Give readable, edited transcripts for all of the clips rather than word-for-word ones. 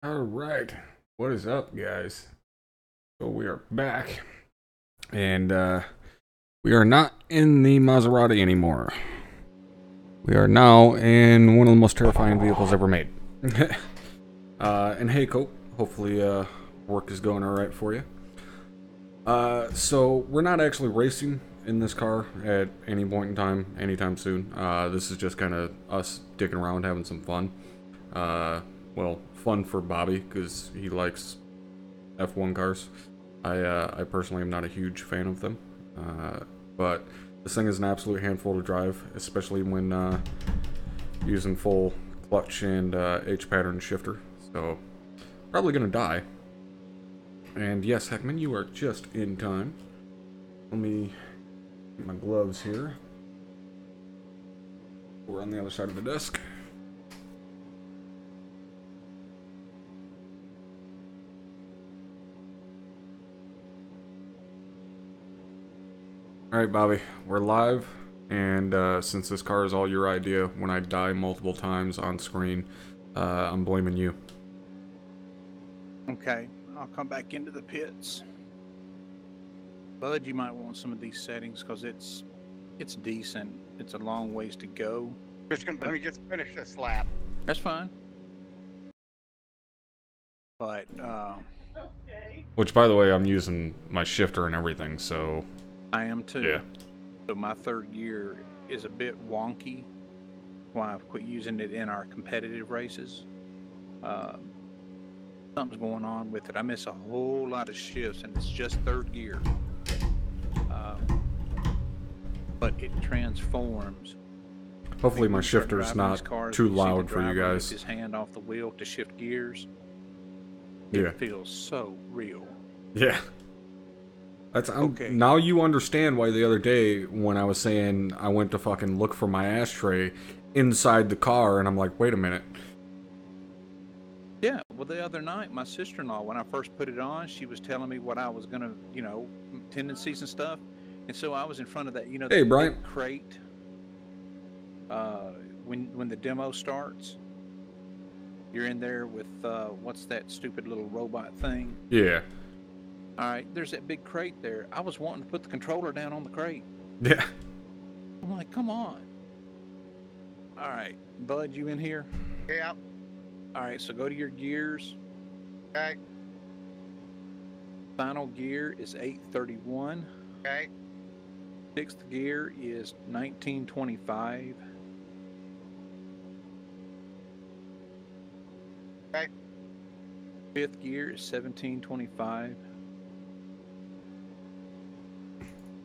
All right, what is up, guys? So we are back, and we are not in the Maserati anymore. We are now in one of the most terrifying vehicles ever made. And hey, Cope, hopefully work is going all right for you. So we're not actually racing in this car at any point in time, anytime soon. This is just kind of us dicking around, having some fun. Well, fun for Bobby because he likes F1 cars. I personally am not a huge fan of them, but this thing is an absolute handful to drive, especially when using full clutch and H pattern shifter. So probably gonna die. And yes, Heckman, you are just in time. Let me get my gloves here. We're on the other side of the desk. Alright, Bobby, we're live, and since this car is all your idea, when I die multiple times on screen, I'm blaming you. Okay, I'll come back into the pits. Bud, you might want some of these settings because it's decent. It's a long ways to go. Let me just finish this lap. That's fine. But okay. Which, by the way, I'm using my shifter and everything, so I am too. Yeah. So my third gear is a bit wonky. Why I've quit using it in our competitive races. Something's going on with it. I miss a whole lot of shifts, and it's just third gear. But it transforms. Hopefully my shifter's not too loud for you guys. His hand off the wheel to shift gears. Yeah. It feels so real. Yeah. That's okay. Now you understand why the other day when I was saying I went to fucking look for my ashtray inside the car, and I'm like, wait a minute. Yeah, well, the other night, my sister-in-law, when I first put it on, she was telling me what I was gonna, tendencies and stuff, and so I was in front of that, Hey, Brian. crate. When the demo starts, you're in there with what's that stupid little robot thing? Yeah. All right, there's that big crate there. I was wanting to put the controller down on the crate. Yeah. I'm like, come on. All right, Bud, you in here? Yeah. All right, so go to your gears. Okay. Final gear is 831. Okay. Sixth gear is 1925. Okay. Fifth gear is 1725.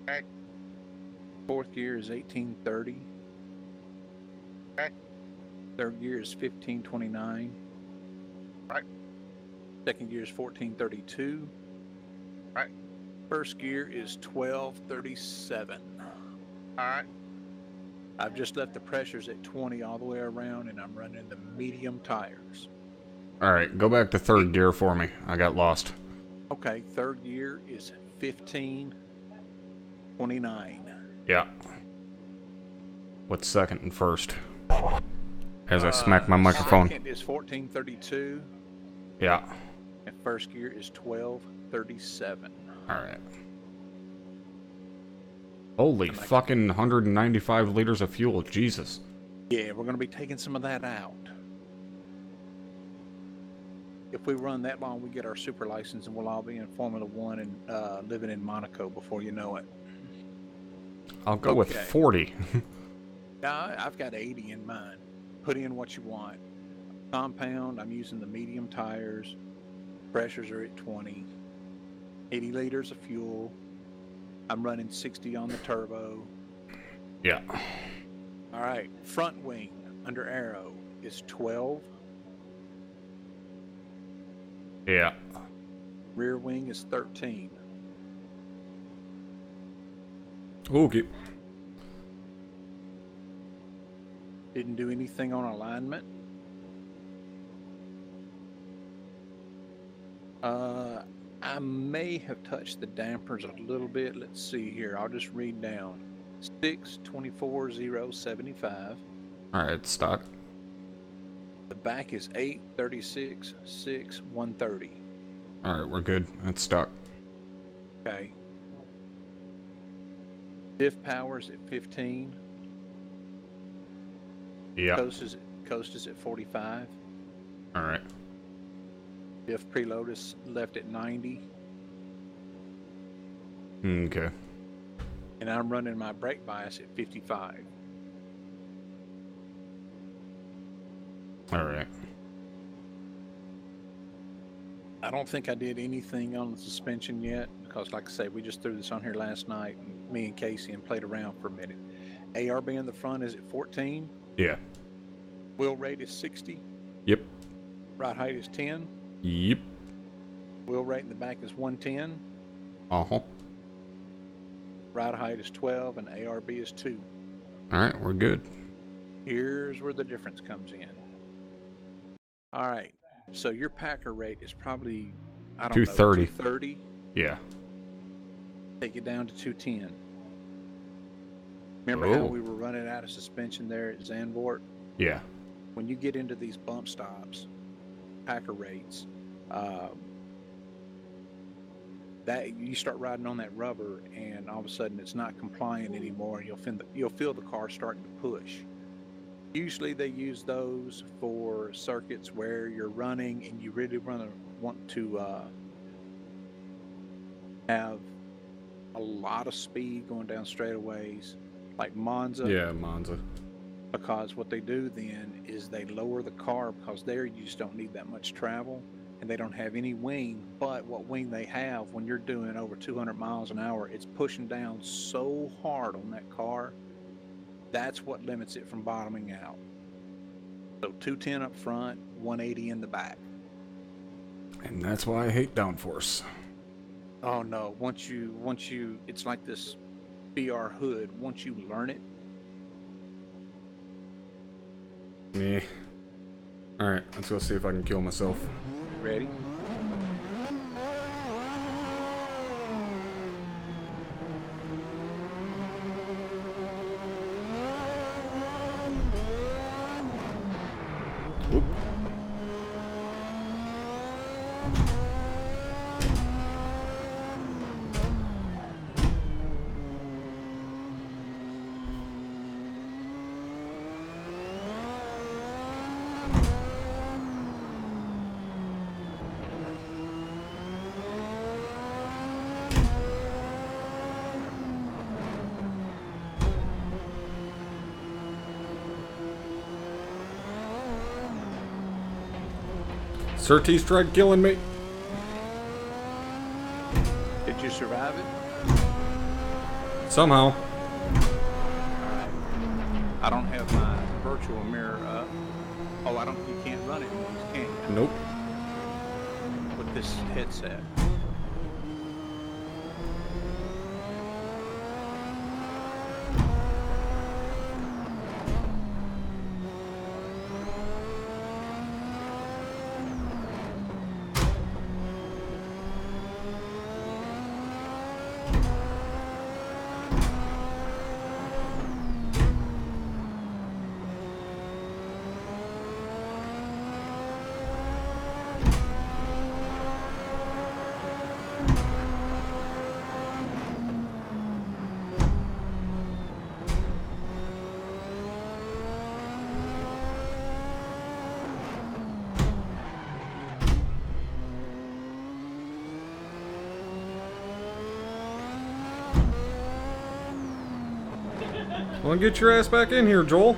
Okay. Fourth gear is 1830. Okay. Third gear is 1529. Right. Second gear is 1432. Right. First gear is 1237. All right. I've just left the pressures at 20 all the way around, and I'm running the medium tires. All right, go back to third gear for me. I got lost. Okay, third gear is 1529. Yeah. What's second and first? As I smack my microphone. Second is 1432, Yeah. and first gear is 1237. All right. Holy fucking 195 liters of fuel. Jesus. Yeah, we're going to be taking some of that out. If we run that long, we get our super license, and we'll all be in Formula One and living in Monaco before you know it. I'll go with 40. Now, I've got 80 in mind. Put in what you want. Compound, I'm using the medium tires. Pressures are at 20. 80 liters of fuel. I'm running 60 on the turbo. Yeah. All right, front wing under arrow is 12. Yeah. Rear wing is 13. Okay. Didn't do anything on alignment. I may have touched the dampers a little bit. Let's see here. I'll just read down. 624.075. All right, stock. The back is 836.6.130. All right, we're good. That's stock. Okay. Diff power's at 15. Yeah. Coast is at 45. All right. Diff preload is left at 90. Okay. And I'm running my brake bias at 55. All right. I don't think I did anything on the suspension yet because, like I say, we just threw this on here last night, and me and Casey, and played around for a minute. ARB in the front is at 14. Yeah. Wheel rate is 60. Yep. Ride height is 10. Yep. Wheel rate in the back is 110. Uh-huh. Ride height is 12, and ARB is 2. All right, we're good. Here's where the difference comes in. All right. So your packer rate is probably, I don't 230. know, 230. Yeah. Take it down to 210. Remember how we were running out of suspension there at Zandvoort? Yeah. When you get into these bump stops, packer rates, that you start riding on that rubber, and all of a sudden it's not compliant anymore. You'll feel the car starting to push. Usually they use those for circuits where you're running and you really want to have a lot of speed going down straightaways, like Monza. Yeah, Monza. Because what they do then is they lower the car, because there you just don't need that much travel, and they don't have any wing. But what wing they have, when you're doing over 200 miles an hour, it's pushing down so hard on that car. That's what limits it from bottoming out. So 210 up front, 180 in the back. And that's why I hate downforce. Oh no, once you, it's like this BR hood. Once you learn it. Me. Alright, let's go see if I can kill myself. Ready? Whoop. Surtees tried killing me. Did you survive it? Somehow. Alright. I don't have my virtual mirror up. Oh, you can't run it in these, can you? Nope. With this headset. Well, get your ass back in here, Joel.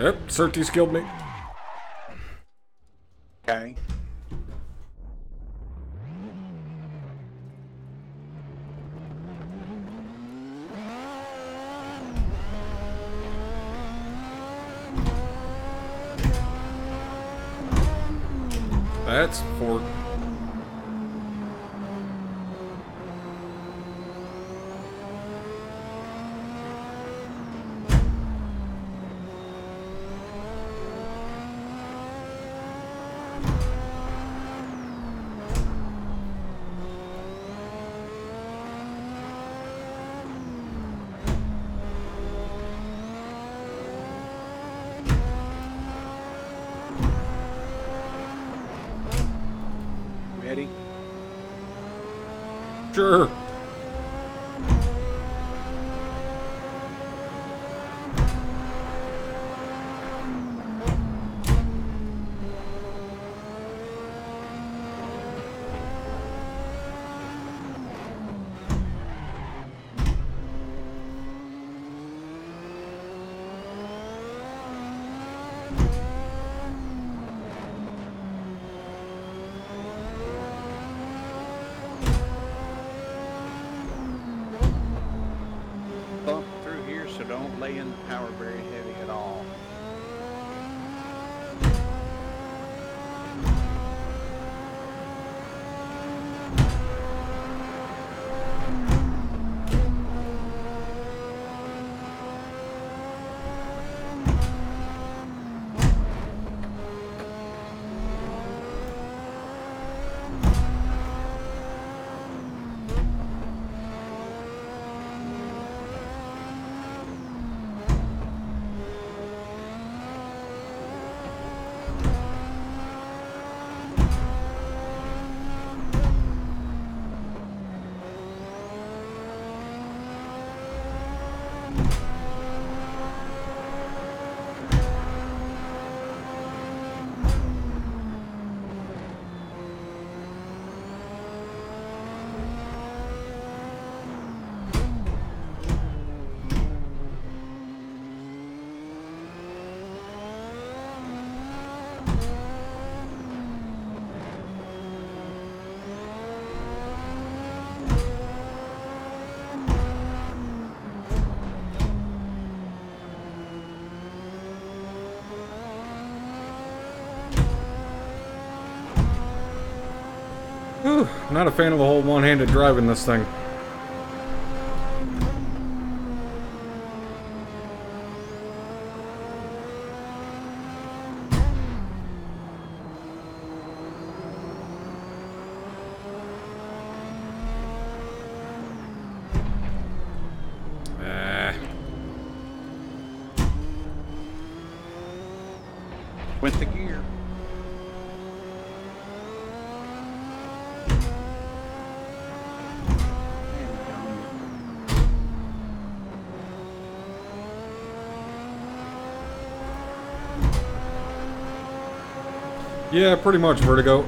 Yep, Surtees killed me. Okay. That's for... Ready? Sure. Bump through here, so don't lay in the power very heavy at all. Whew, not a fan of the whole one-handed driving this thing. With the gear. Yeah, pretty much vertigo.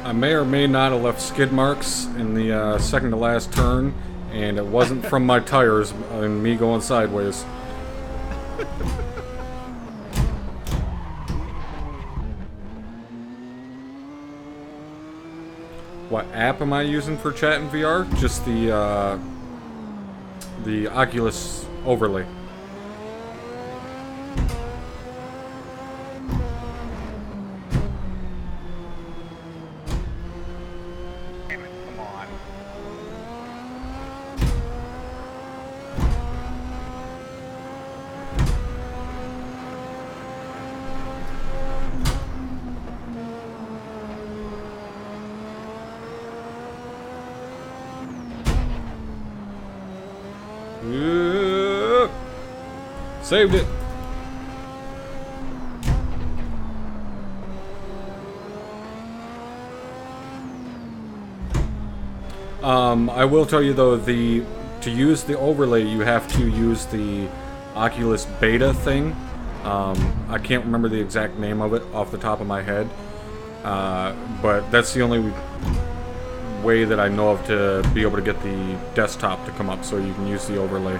I may or may not have left skid marks in the second to last turn, and it wasn't from my tires and me going sideways. What app am I using for chat and VR? Just the Oculus overlay. Damn it, come on. Yeah. Saved it. I will tell you though, to use the overlay, you have to use the Oculus Beta thing. I can't remember the exact name of it off the top of my head, but that's the only way that I know of to be able to get the desktop to come up so you can use the overlay.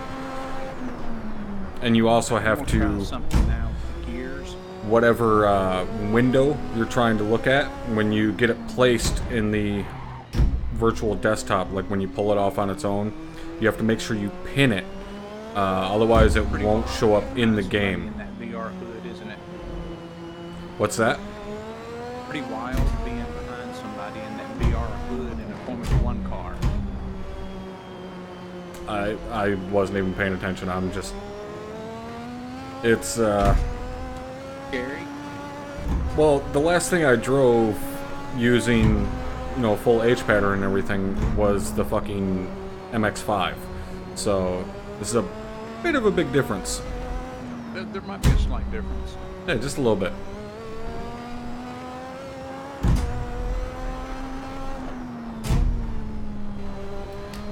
And you also have to, Something now with gears. whatever window you're trying to look at, when you get it placed in the virtual desktop, like when you pull it off on its own, you have to make sure you pin it, otherwise it won't show up in the game. In that VR hood, isn't it? What's that? Pretty wild being behind somebody in that VR hood in a Formula One car. I wasn't even paying attention. I'm just... It's, Scary. well, the last thing I drove using, you know, full H pattern and everything was the fucking MX-5. So, this is a bit of a big difference. There might be a slight difference. Yeah, just a little bit.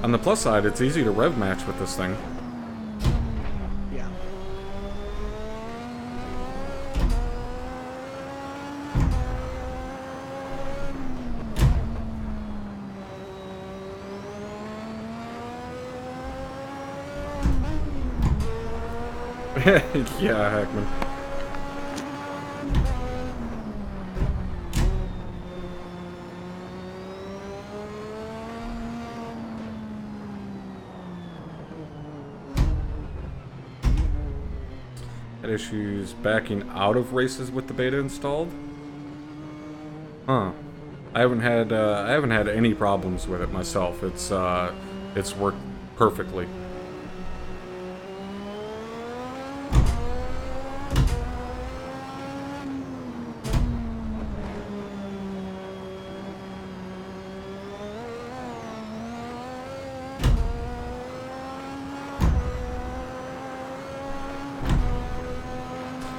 On the plus side, it's easy to rev match with this thing. Yeah. Yeah, Hackman. Had issues backing out of races with the beta installed? Huh. I haven't had any problems with it myself. It's worked perfectly.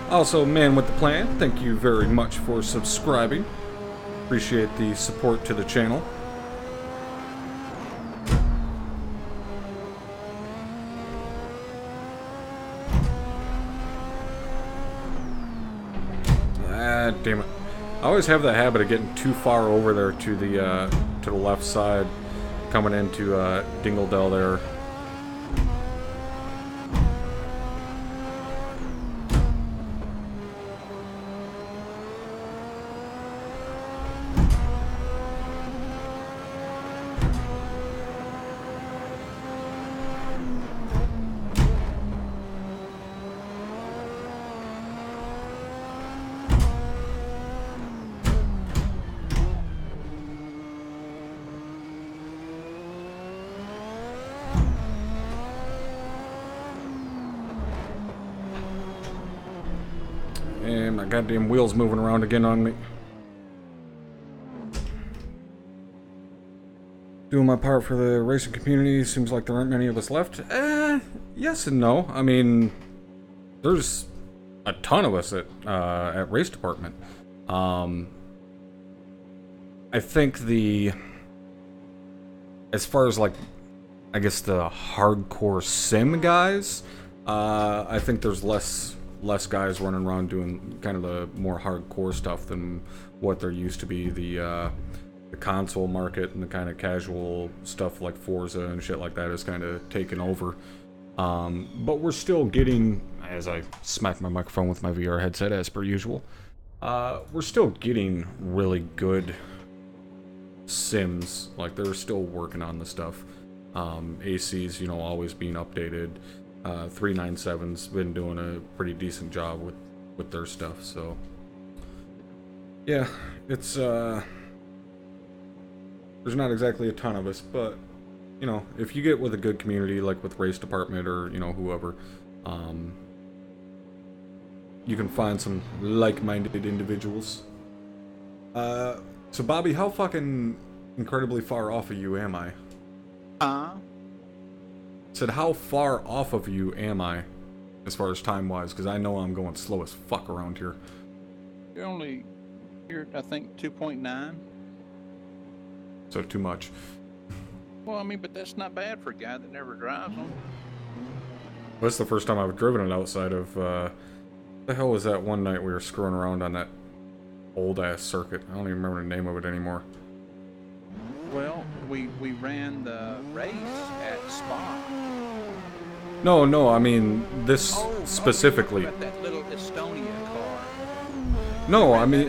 Also, Man with the Plan, thank you very much for subscribing. Appreciate the support to the channel. Ah, damn it. I always have the habit of getting too far over there to the left side, coming into Dingledell there. And my goddamn wheel's moving around again on me. Doing my part for the racing community. Seems like there aren't many of us left. Yes and no. I mean, there's a ton of us at Race Department. I think as far as like, I guess the hardcore sim guys, I think there's less guys running around doing kind of the more hardcore stuff than what there used to be. The the console market and the kind of casual stuff like Forza and shit like that is kind of taken over. But we're still getting, as I smack my microphone with my VR headset as per usual, we're still getting really good sims. Like, they're still working on the stuff. AC's, you know, always being updated. 397's been doing a pretty decent job with their stuff, so yeah, it's there's not exactly a ton of us, but you know, if you get with a good community like with race department or, you know, whoever, you can find some like-minded individuals. So Bobby, how fucking incredibly far off of you am I? Said, how far off of you am I, as far as time-wise? Because I know I'm going slow as fuck around here. You're I think 2.9. So too much. Well, I mean, but that's not bad for a guy that never drives them. That's the first time I've driven it outside of, the hell was that one night we were screwing around on that old-ass circuit? I don't even remember the name of it anymore. Well, we ran the race at Spa. No, I mean, this specifically. About that little Estonia car. No, I mean,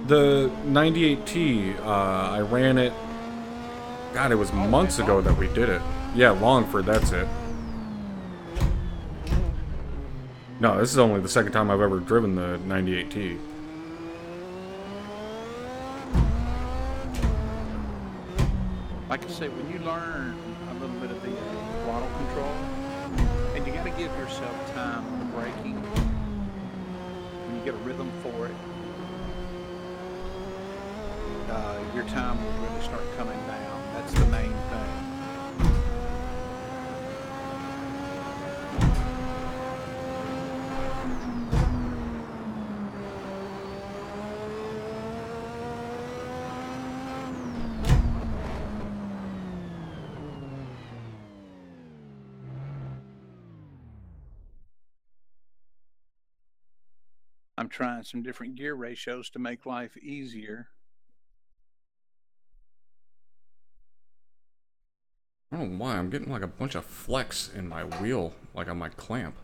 the 98T, I ran it, God, it was months ago that we did it. Yeah, Longford, that's it. No, this is only the second time I've ever driven the 98T. Like I said, when you learn a little bit of the throttle control, and you got to give yourself time on braking, when you get a rhythm for it, your time will really start coming down. That's the main thing. I'm trying some different gear ratios to make life easier. I don't know why, I'm getting like a bunch of flex in my wheel, like on my clamp.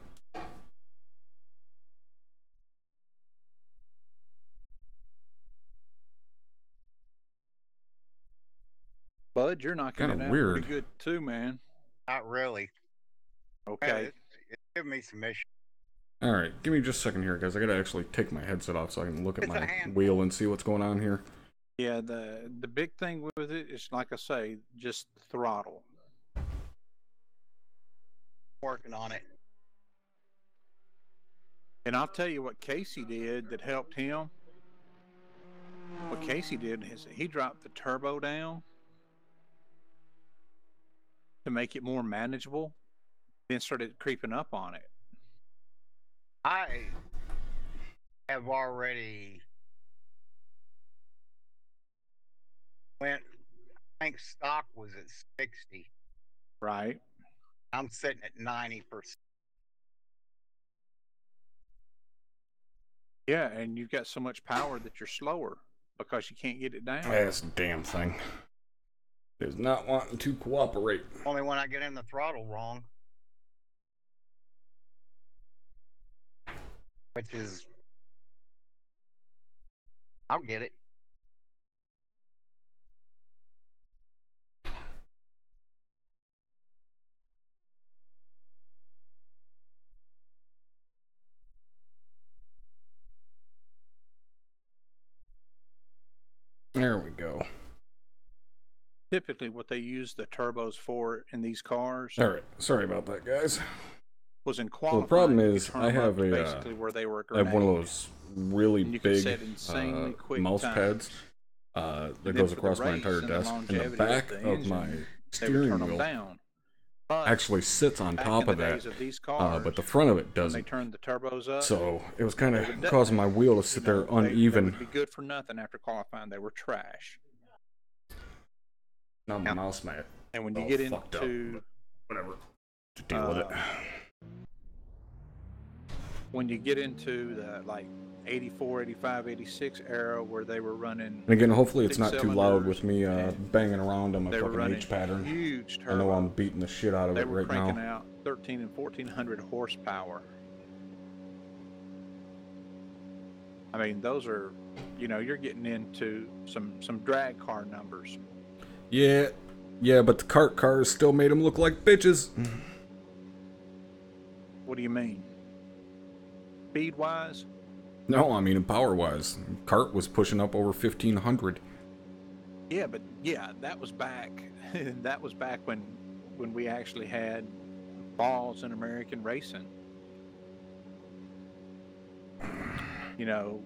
Bud, you're knocking Kinda it out weird. pretty good too, man. Not really. Okay. It's giving me some issues. Alright, give me just a second here, guys. I gotta actually take my headset off so I can look at It's a my handful. wheel and see what's going on here. Yeah, the big thing with it is, like I say, just throttle. Working on it. And I'll tell you what Casey did that helped him. What Casey did is he dropped the turbo down to make it more manageable, then started creeping up on it. I have already went, I think stock was at 60. Right. I'm sitting at 90%. Yeah, and you've got so much power that you're slower because you can't get it down. This damn thing is not wanting to cooperate. Only when I get in the throttle wrong. Which is, I'll get it. There we go. Typically, what they use the turbos for in these cars Alright, sorry about that, guys. was in So qualifying. the problem you is, turn I them up have to a, basically where they were a I have one of grenade. those really And you can big set insanely quick mouse times. pads that And goes then for across the my race entire and the desk, and the longevity back the of my engine, they would steering turn them wheel down. But actually sits on back top in of the that, days of these cars, but the front of it when they doesn't. turned the turbos up, So it was kind they of would causing my detonate. wheel to sit there They uneven. would be good for nothing after qualifying. They were trash. Now my mouse mat. And when you all get fucked up, into but whatever, to deal with it. when you get into the like 84, 85, 86 era where they were running. And again, hopefully it's not too loud with me and banging around on my they were fucking running H pattern. huge I know I'm turbos. beating the shit out of They it were right cranking now. out 13 and 1400 horsepower. I mean, those are, you know, you're getting into some drag car numbers. Yeah, but the cart cars still made them look like bitches. What do you mean? Speed-wise? No, I mean power-wise. Cart was pushing up over 1500. Yeah, but yeah, that was back. That was back when we actually had balls in American racing. You know,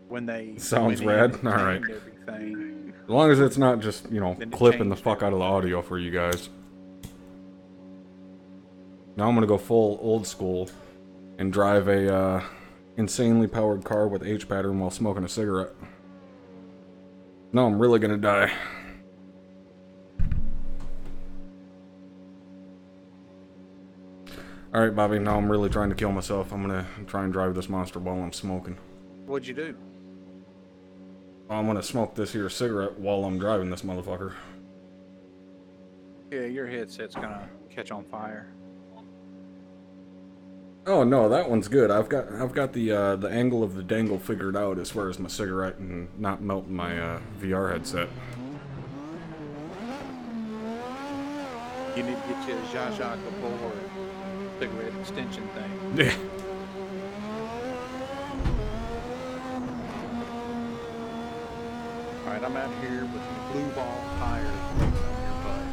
when they Sounds went in rad. and All right. changed everything. As long as it's not just, you know, Then it clipping the changed fuck out of the audio for you guys. Now I'm gonna go full old school and drive a insanely powered car with H pattern while smoking a cigarette. No, I'm really gonna die. Alright, Bobby, now I'm really trying to kill myself. I'm gonna try and drive this monster while I'm smoking. What'd you do? I'm gonna smoke this here cigarette while I'm driving this motherfucker. Yeah, your headset's gonna catch on fire. Oh no, that one's good. I've got the angle of the dangle figured out as far as my cigarette and not melting my VR headset. You need to get you a Zsa Zsa Gabor cigarette extension thing. Yeah. Alright, I'm out here with blue ball tires waiting on your butt.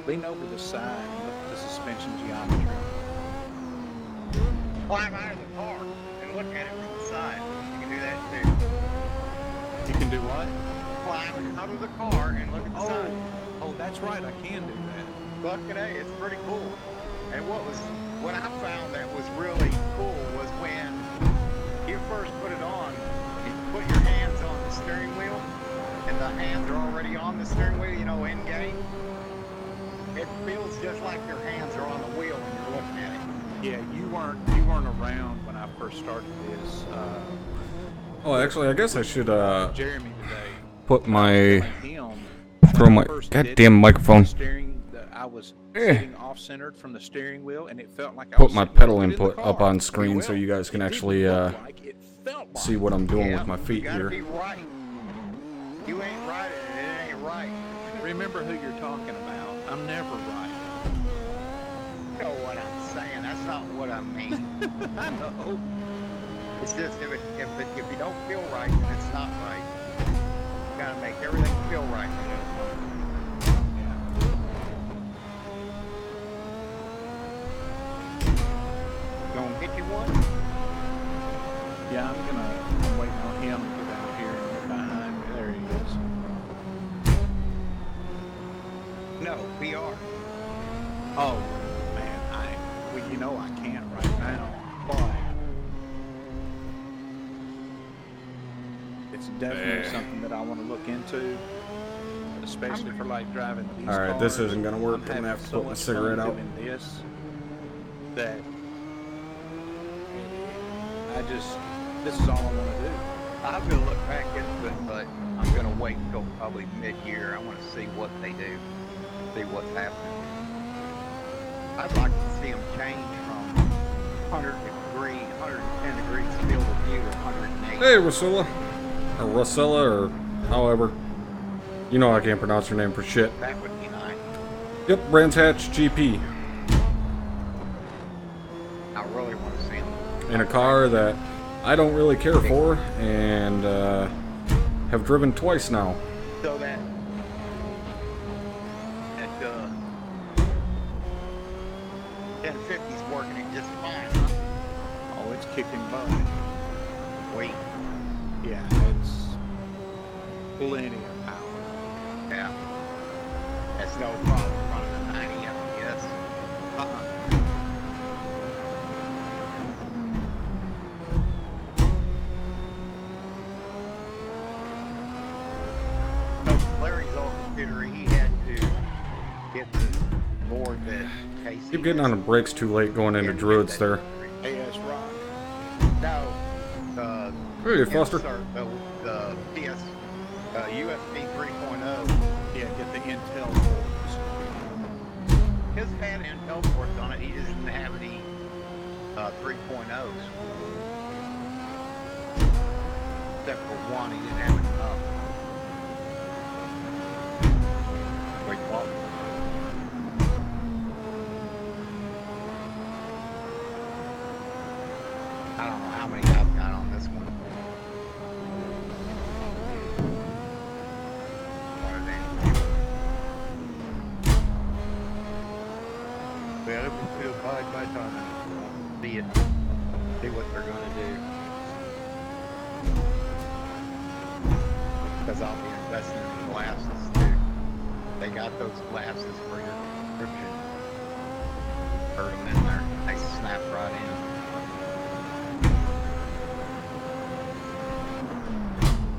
Lean over the side and look at the suspension geometry. Climb out of the car and look at it from the side. You can do that too. You can do what? Climb out of the car and look at the side. Oh, that's right, I can do that. Fucking A, it's pretty cool. And what I found that was really cool was when you first put it on, you put your hands on the steering wheel, and the hands are already on the steering wheel, you know, in game. It feels just like your hands are on the wheel when you're looking at it. Yeah, you weren't around when I first started this. Oh, actually, I guess I should Jeremy today. put my Him, throw my first did goddamn microphone. I was Eh. sitting off-centered from the steering wheel, and it felt like I Put was my sitting pedal right in the input up car. on screen so you guys can It didn't actually look like, it felt like. see what I'm doing Yeah, with my feet you gotta here. be right. You ain't right, and it ain't right. Remember who you're talking about. I'm never right. You know what I'm saying? That's not what I mean. I know. It's just if you don't feel right, then it's not right. You gotta make everything feel right. Gonna get you one? Yeah, I'm waiting on him to get out here and get behind me. There he is. No, VR. Oh, man, well, you know I can't right now, but it's definitely something that I want to look into, especially for like driving these All right, cars. this isn't gonna work. I'm having gonna have to so put my much cigarette fun out. doing this that this is all I want to do. I'm gonna look back into it, but I'm gonna wait until probably mid-year. I want to see what they do, see what's happening. I'd like to see them change from 110 degrees field of view to 108. Hey, Rusilla. Or Rusilla, or however. You know I can't pronounce your name for shit. That would be nice. Yep, Brands Hatch GP. I really want to see them. In a car that I don't really care for, and have driven twice now. So that 1050's working it just fine, huh? Oh, it's kicking butt. Wait, Yeah, it's plenty of power. yeah. That's no problem running a 90, I guess. Larry's old computer, he had to get the board that Casey Keep getting on the brakes too late going into druids there. AS Rock. No, Hey, Foster. insert the PS USB 3.0. Yeah, get the Intel ports. His had Intel ports on it. He just didn't have any 3.0s. Except for one, he didn't have enough. Wait, what? I don't know how many I've got on this one. What are they? Well, it was still bide my time and see what they're gonna do. Because I'll be investing in glasses too. They got those glasses for your prescription. Put them in there. They snap right in.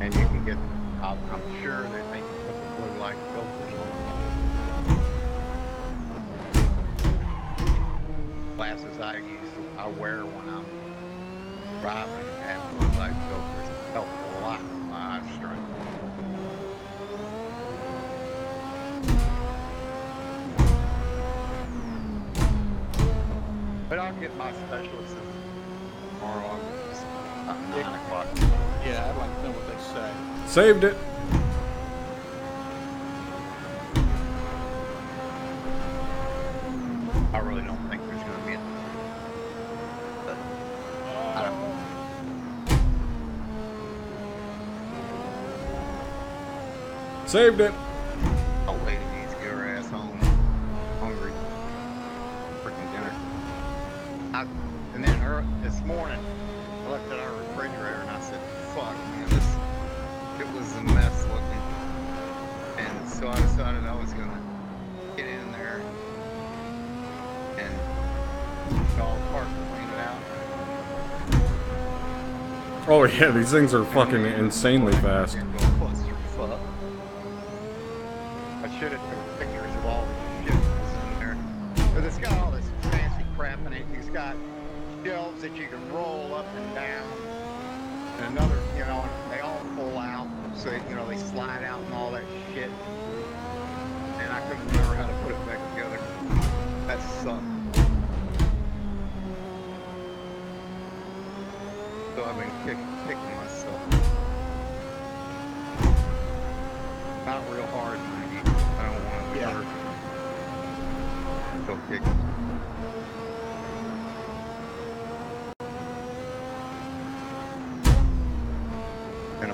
And you can get, I'm sure that they can put the blue light filters on. Glasses I use, I wear when I'm driving and have blue light filters. It helps a lot with my eye strength. But I'll get my specialist tomorrow about 9 o'clock. Yeah, I'd like to know what they say. Saved it. I really don't think there's going to be a... But I don't know. Saved it. Old lady needs to get her ass home. Hungry. Freaking dinner. And then this morning, I looked at our refrigerator and I said, fuck, man, it was a mess looking. And so I decided I was going to get in there and all apart and clean it out. Oh yeah, these things are fucking insanely fast. And go clusterfuck. I should have took pictures of all the shit that was in there. But it's got all this fancy crap in it. It's got shelves that you can roll up and down. And another, you know, they all pull out. So, you know, they slide out and all that shit. And I couldn't remember how to put it back together. That sucked. So I've been kicking myself. Not real hard, maybe. I don't want to hurt. Still kicking. And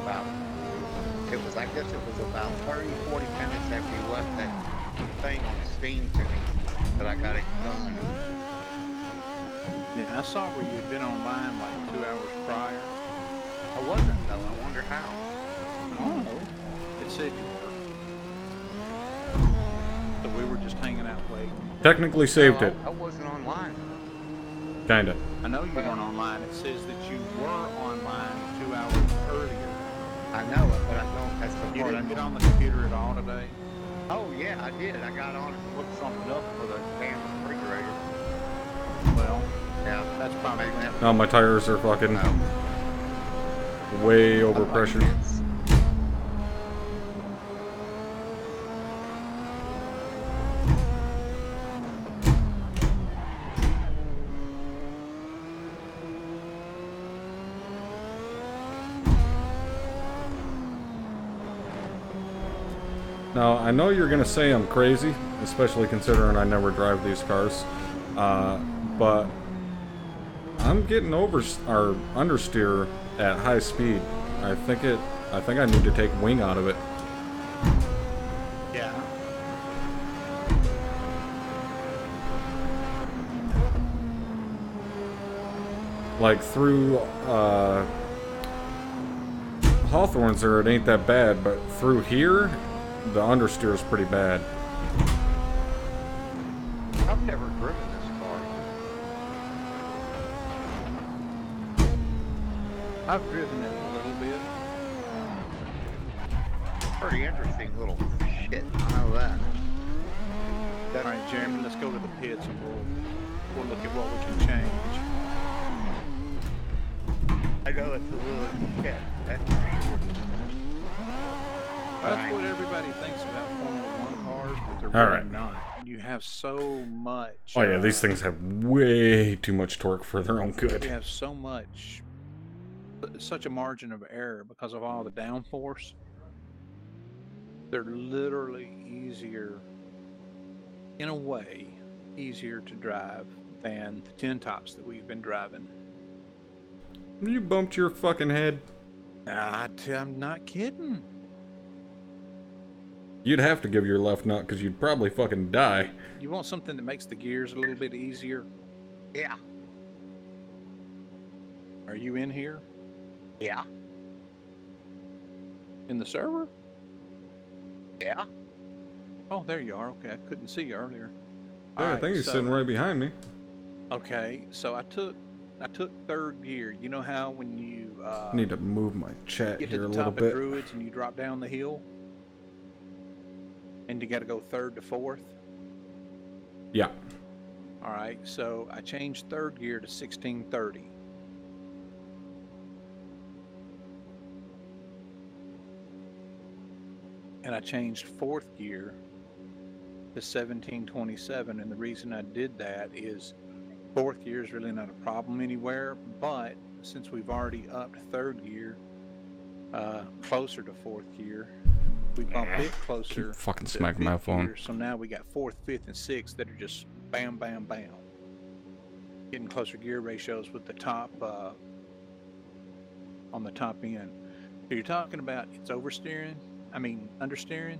I guess it was about 30, 40 minutes after you left that thing on Steam to me that I got it done. Yeah, I saw where you had been online like 2 hours prior. I wasn't though. I wonder how. I don't know. It said you were. So we were just hanging out waiting. Technically saved No, it. I wasn't online. Kinda. I know you weren't online. It says that you were online 2 hours earlier. I know it, but I don't. That's the You part I didn't get don't. on the computer at all today? Oh yeah, I did. I got on it and looked something up for the damn refrigerator. Well, Yeah, that's probably maybe that. Now my tires are fucking way over pressured. Now, I know you're going to say I'm crazy, especially considering I never drive these cars, but I'm getting understeer at high speed. I think I need to take wing out of it. Yeah. Like through Hawthorne's there, it ain't that bad, but through here, the understeer is pretty bad. I've never driven this car. I've driven it a little bit. Pretty interesting little shit. I know that. All right, Jeremy, let's go to the pits and we'll look at what we can change. I know it's a little pit. That's for sure. That's what everybody thinks about Formula One cars, but they're All really right. not. You have so much. Oh yeah, these things have way too much torque for their own You good. have such a margin of error because of all the downforce. They're literally easier, in a way, easier to drive than the 10 tops that we've been driving. You bumped your fucking head. I'm not kidding. You'd have to give your left nut because you'd probably fucking die. You want something that makes the gears a little bit easier? Yeah. Are you in here? Yeah. In the server? Yeah. Oh, there you are. Okay, I couldn't see you earlier. Yeah, I think he's sitting right behind me. Okay, so I took third gear. You know how when you Need to move my chat get here to a the little top bit. of Druids and you drop down the hill, and you got to go third to fourth? Yeah. All right, so I changed third gear to 1630. And I changed fourth gear to 1727, and the reason I did that is fourth gear is really not a problem anywhere, but since we've already upped third gear closer to fourth gear, we bump it closer. Keep fucking to smacking my fifth phone. gear, so now we got fourth, fifth, and sixth that are just bam, bam, bam. Getting closer gear ratios with the top on the top end. So you're talking about it's oversteering? I mean, understeering?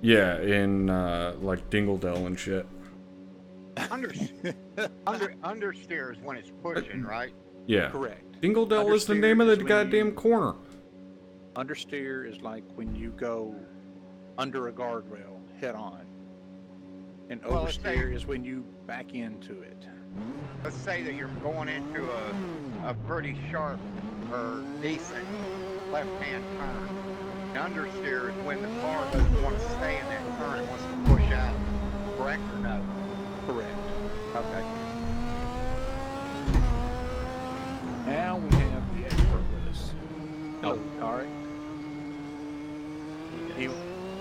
Yeah, in like Dingledell and shit. Understeer is when it's pushing, right? Yeah. Correct. Dingledell is the Understeer name of is the when goddamn you- corner. Understeer is like when you go under a guardrail head on. And Well, let's say- oversteer is when you back into it. Let's say that you're going into a pretty sharp or decent left-hand turn. The understeer is when the car doesn't want to stay in that turn, it wants to push out. Correct or no? Correct. Okay. Now we have the expert with us. Hello, Tarek.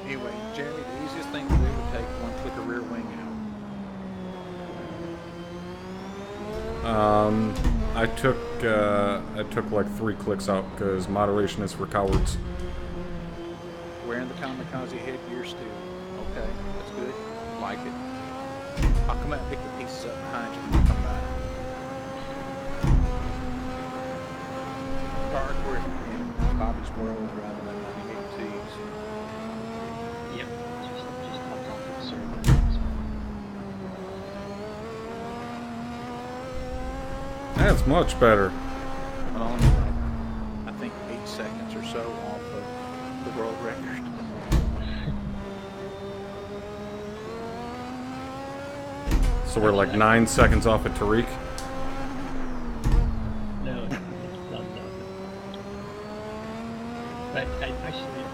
Anyway, Jeremy, the easiest thing to do would take one click of rear wing out. I took like 3 clicks out because moderation is for cowards. Wearing the kamikaze headgear still. Okay, that's good. Like it. I'll come out and pick the pieces up behind you when you come by. Tarek, we're in Bobby's World driving that 98 T's. Yep, just hopped off the server. That's much better. Only, I think 8 seconds or so off of the world record. So we're like 9 seconds off at Tariq. No, it's not. But I do have something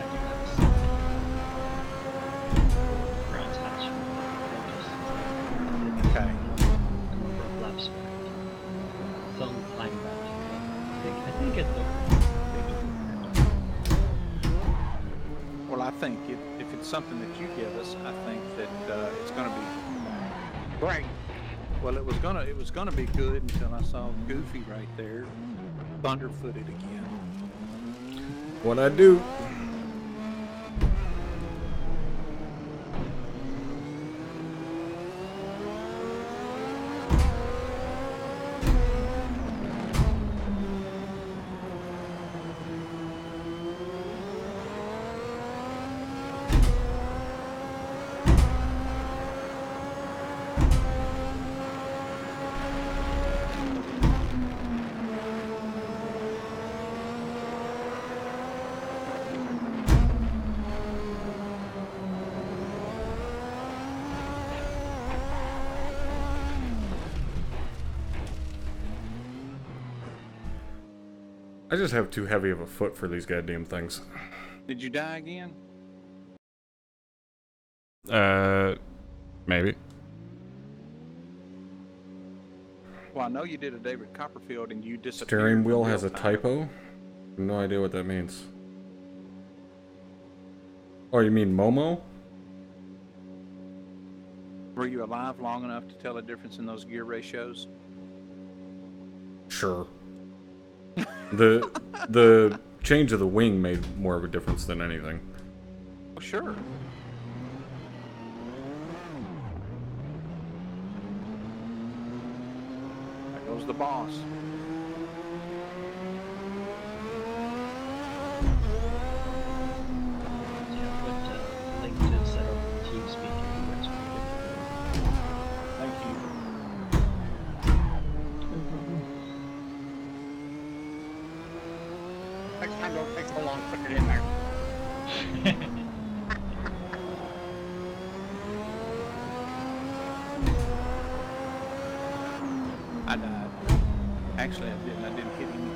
around attachment. Okay. A number of laps back. Some time back. I think it's Well, I think if it's something that you give us, I think that it's going to be Right. well. It was gonna be good until I saw Goofy right there, thunderfooted again. What I do? I just have too heavy of a foot for these goddamn things. Did you die again? Maybe. Well, I know you did a David Copperfield and you disappeared. Steering wheel in has a real time. typo? No idea what that means. Oh, you mean Momo? Were you alive long enough to tell the difference in those gear ratios? Sure. The change of the wing made more of a difference than anything. Well, sure. There goes the boss. Yeah, put link to set up TeamSpeak and that's pretty good. Thank you. Next time, don't take so long putting it in there. I died. Actually, I didn't. I didn't hit him.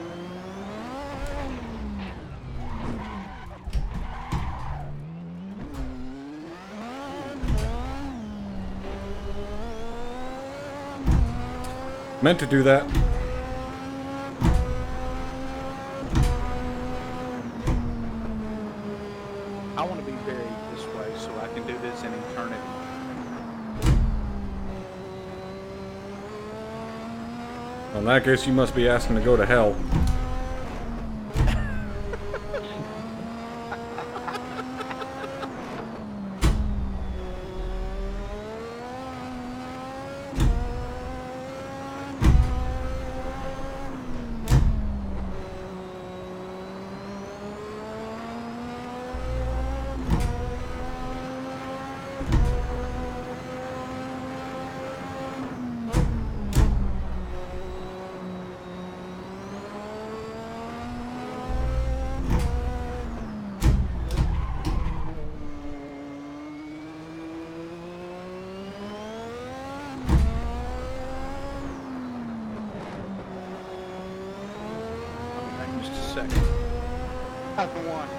Meant to do that. I want to be buried this way so I can do this in eternity. Well, in that case, you must be asking to go to hell. I'll be back in just a second. That's the one.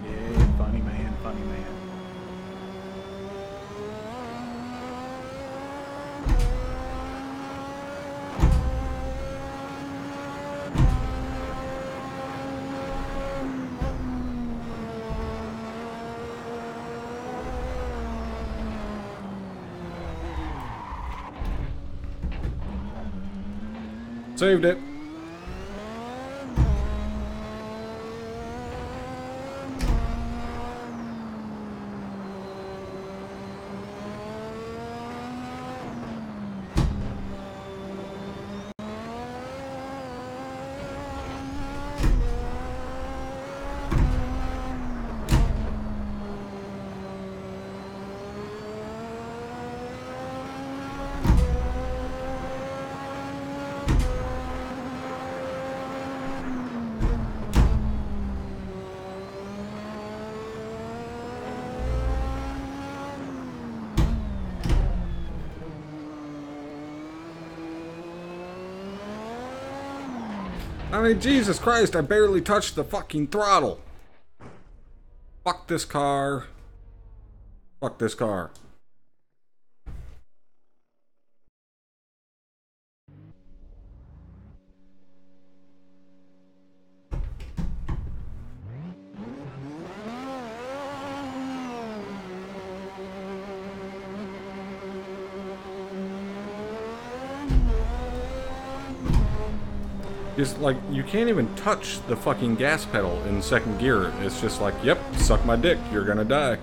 Yeah, funny man, funny man. Saved it. I mean, Jesus Christ, I barely touched the fucking throttle. Fuck this car. Fuck this car. Just like, you can't even touch the fucking gas pedal in second gear. It's just like, yep, suck my dick, you're gonna die.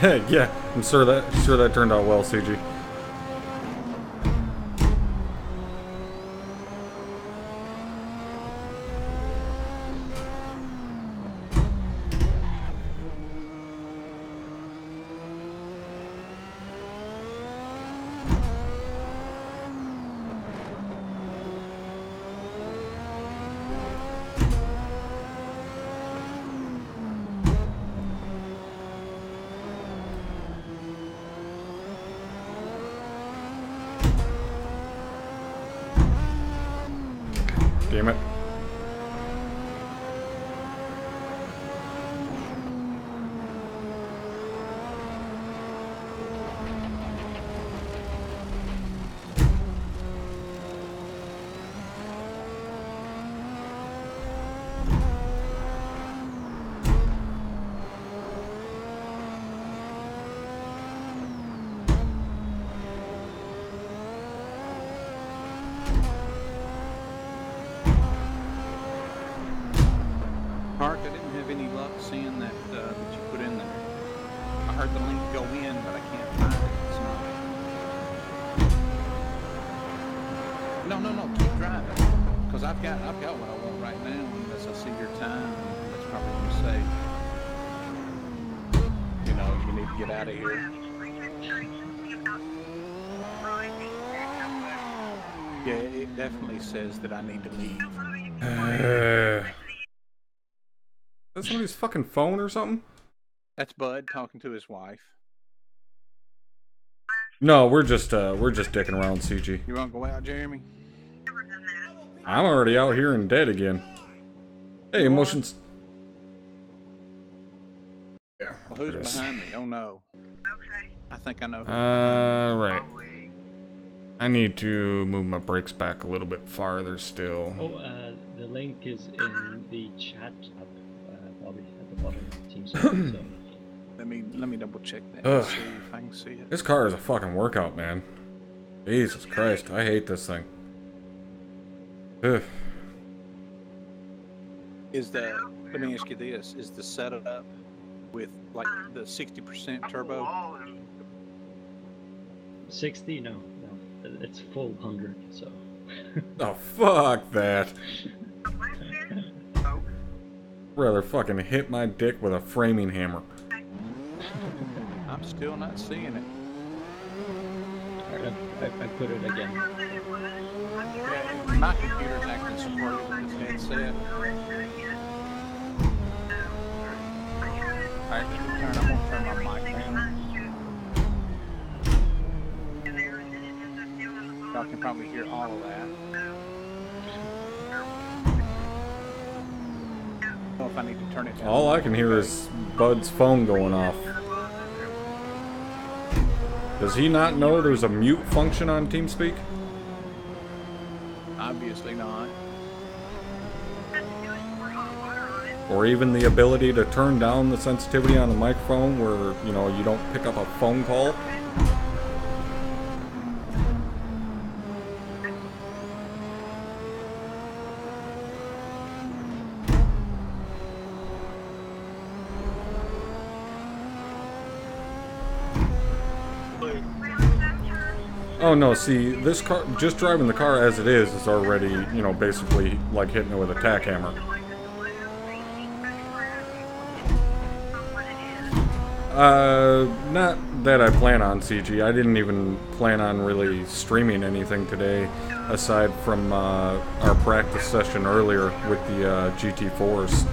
Yeah, I'm sure that turned out well, CG. Damn it. Park, I didn't have any luck seeing that that you put in there. I heard the link go in, but I can't find it. It's not. No, keep driving. Because I've got what I want right now, unless I see your time, and that's probably going to say, you know, you need to get out of here. Yeah, it definitely says that I need to leave. Is that somebody's fucking phone or something? That's Bud talking to his wife. No, we're just dicking around, CG. You want to go out, Jeremy? I'm already out here and dead again. Hey, emotions. Well, who's behind me? Oh no. Okay. I think I know. Right. I need to move my brakes back a little bit farther still. Oh, the link is in the chat tab, Bobby, at the bottom of the team server, so. Let me double check that and see if I can see it. This car is a fucking workout, man. Jesus Christ, I hate this thing. Ugh. Let me ask you this, is the setup with like the 60% turbo? 60? No, it's full 100, so. Oh, fuck that. Rather fucking hit my dick with a framing hammer. I'm still not seeing it. Alright, I put it again. Yeah, my computer's acting supported with this headset. Alright, I'm gonna turn my mic down. Y'all can probably hear all of that. I don't know if I need to turn it down. All I can hear is Bud's phone going off. Does he not know there's a mute function on TeamSpeak? Obviously not. Or even the ability to turn down the sensitivity on the microphone where, you know, you don't pick up a phone call? Oh no, see, this car, just driving the car as it is already, you know, basically like hitting it with a tack hammer. Not that I plan on, CG. I didn't even plan on really streaming anything today, aside from our practice session earlier with the GT4s.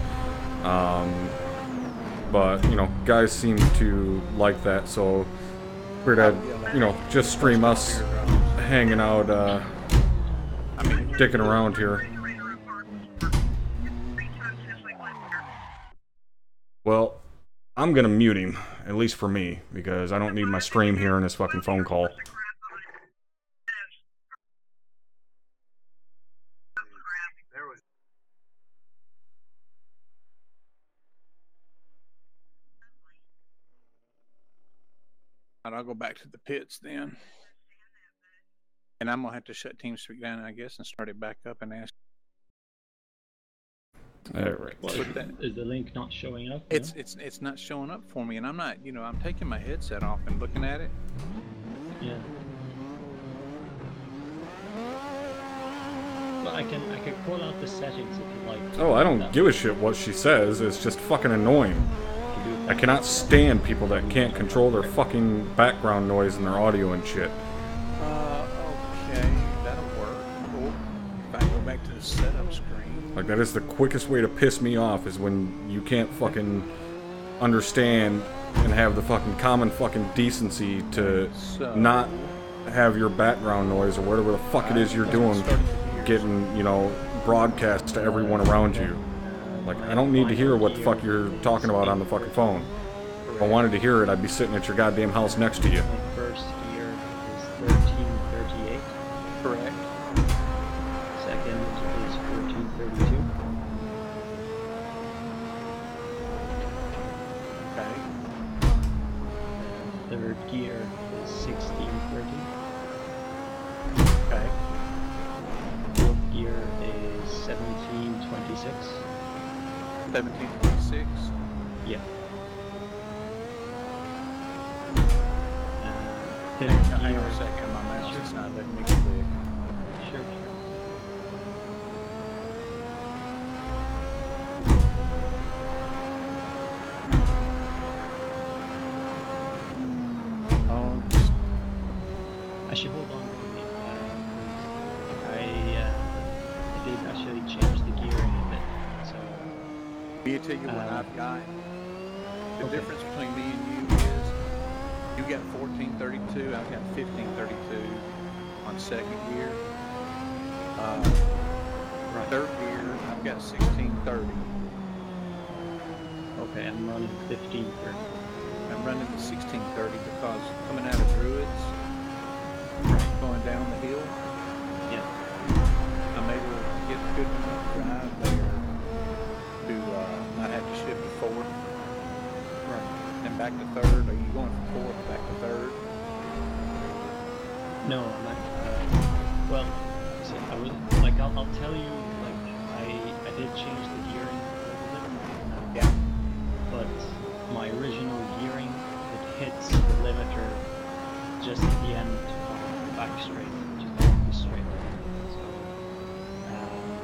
But, you know, guys seem to like that, so figured I'd, you know, just stream us hanging out, dicking around here. Well, I'm gonna mute him, at least for me, because I don't need my stream hearing his fucking phone call. I'll go back to the pits then. And I'm going to have to shut TeamSpeak down, I guess, and start it back up and ask. Alright. Well, Put that- is the link not showing up? It's not showing up for me, and I'm not, you know, I'm taking my headset off and looking at it. Yeah. Well, I can call out the settings if you like. Oh, I don't give a shit what she says. It's just fucking annoying. I cannot stand people that can't control their fucking background noise and their audio and shit. Okay, that'll work. Oh, if I go back to the setup screen. Like, that is the quickest way to piss me off, is when you can't fucking understand and have the fucking common fucking decency to not have your background noise or whatever the fuck it is you're doing getting, you know, broadcast to everyone around you. Like, I don't need to hear what the fuck you're talking about on the fucking phone. If I wanted to hear it, I'd be sitting at your goddamn house next to you. My first gear is 1338. Correct. Second is 1432. Okay. Third gear is 1630. Okay. Fourth gear is 1726. 1726. Yeah. Fifth Hang gear. on a second, my mouse Sure. is not letting me click. Sure. Oh, I should hold on to it. I did actually change the gearing a bit. So me tell you what I've got. The Okay. difference between me and you is you got 1432, I've got 1532 on second gear. right. Third gear, I've got 1630. Okay, I'm running 1530. I'm running the 1630 because coming out of Druids, going down the hill, Yeah. I'm able to get a good enough drive there to not have to shift to fourth. Right. And back to third. Are you going from fourth back to third? No, I'm not. Well, see, I was like, I'll tell you, like, I did change the gearing a little bit. Yeah. But my original gearing, it hits the limiter just at the end of the back straight, just off the straight.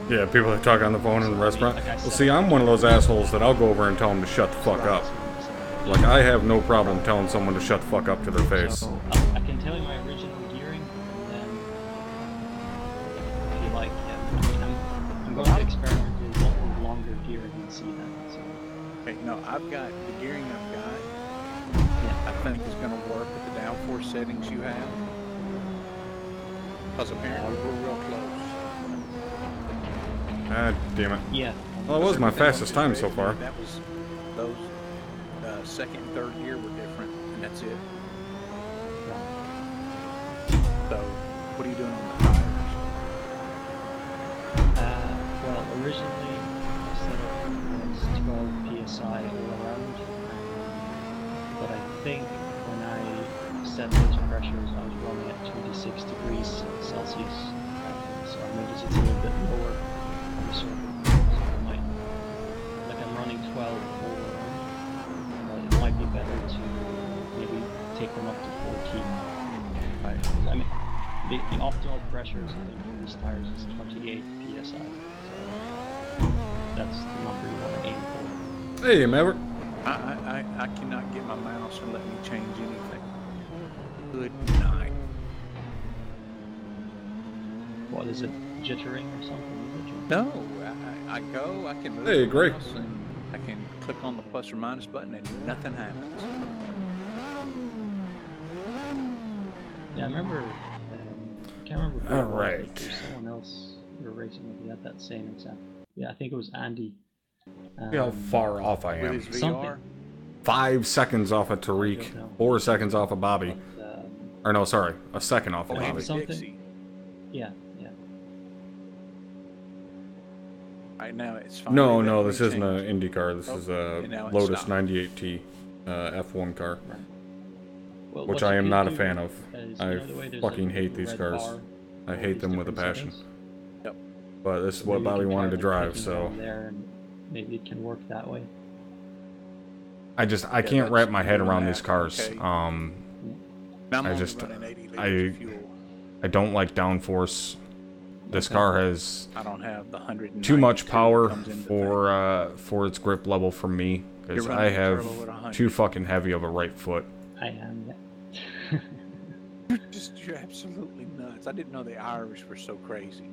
So, Yeah, people that talk on the phone in the So, restaurant. like I Well, said- see, I'm one of those assholes that I'll go over and tell them to shut the fuck up. Like, I have no problem telling someone to shut the fuck up to their face. So, I can tell you my original gearing, and then if you like, yeah, I mean, I'm going to experiment with longer gearing and see that. So, Okay, no, I've got the gearing I've got. yeah. I think is going to work with the downforce settings you have. Because apparently we're real close. Ah, damn it. Yeah. Well, it was my fastest time so far. That was those second and third gear were different, and that's it. So, what are you doing on the tires? Well, originally I set up was 12 psi all around, but I think when I set those pressures, I was running at 26 degrees Celsius, so I noticed it's a little bit lower on the circuit. So I might, like, I'm running 12 all around, but it might be better to maybe take them up to 14. Right? I mean, the optimal pressures I think for these tires is 28 psi. So that's the number you want to aim for. Hey, Maverick. I cannot get my mouse to let me change anything. Good night. What is it, jittering or something? Is it? No, I go, I can move Hey, the great. mouse and I can click on the plus or minus button and nothing happens. Yeah, I remember. Can't remember. Who it was, Alright. but there's someone else we were racing with. He had that same exact. Yeah, I think it was Andy. See how far off I With am. his VR, Something. 5 seconds off of Tariq. 4 seconds off of Bobby. But, Or no, sorry. A second off of oh, Bobby. Andy Something. Dixie. yeah. Right now it's fine. No, They no, let this me isn't change. an Indy car. This Oh, is a and now it Lotus stopped. 98T F1 car, Well, which what I you am could not a do fan of. is, I you know the way there's, fucking like, hate the these red cars. bar, I all hate these them with a different passion. settings? Yep. But this is Maybe what you Bobby can try, wanted to like, drive, clicking so around there and maybe it can work that way. I can't wrap my head around these cars. Okay. Um, Now I'm I only just- running 80 liters of fuel. I don't like downforce. This Okay. car has I don't have the 100. too much power for its grip level for me, because You're I running a have turbo at 100. too fucking heavy of a right foot. I am, yeah. You're absolutely nuts. I didn't know the Irish were so crazy.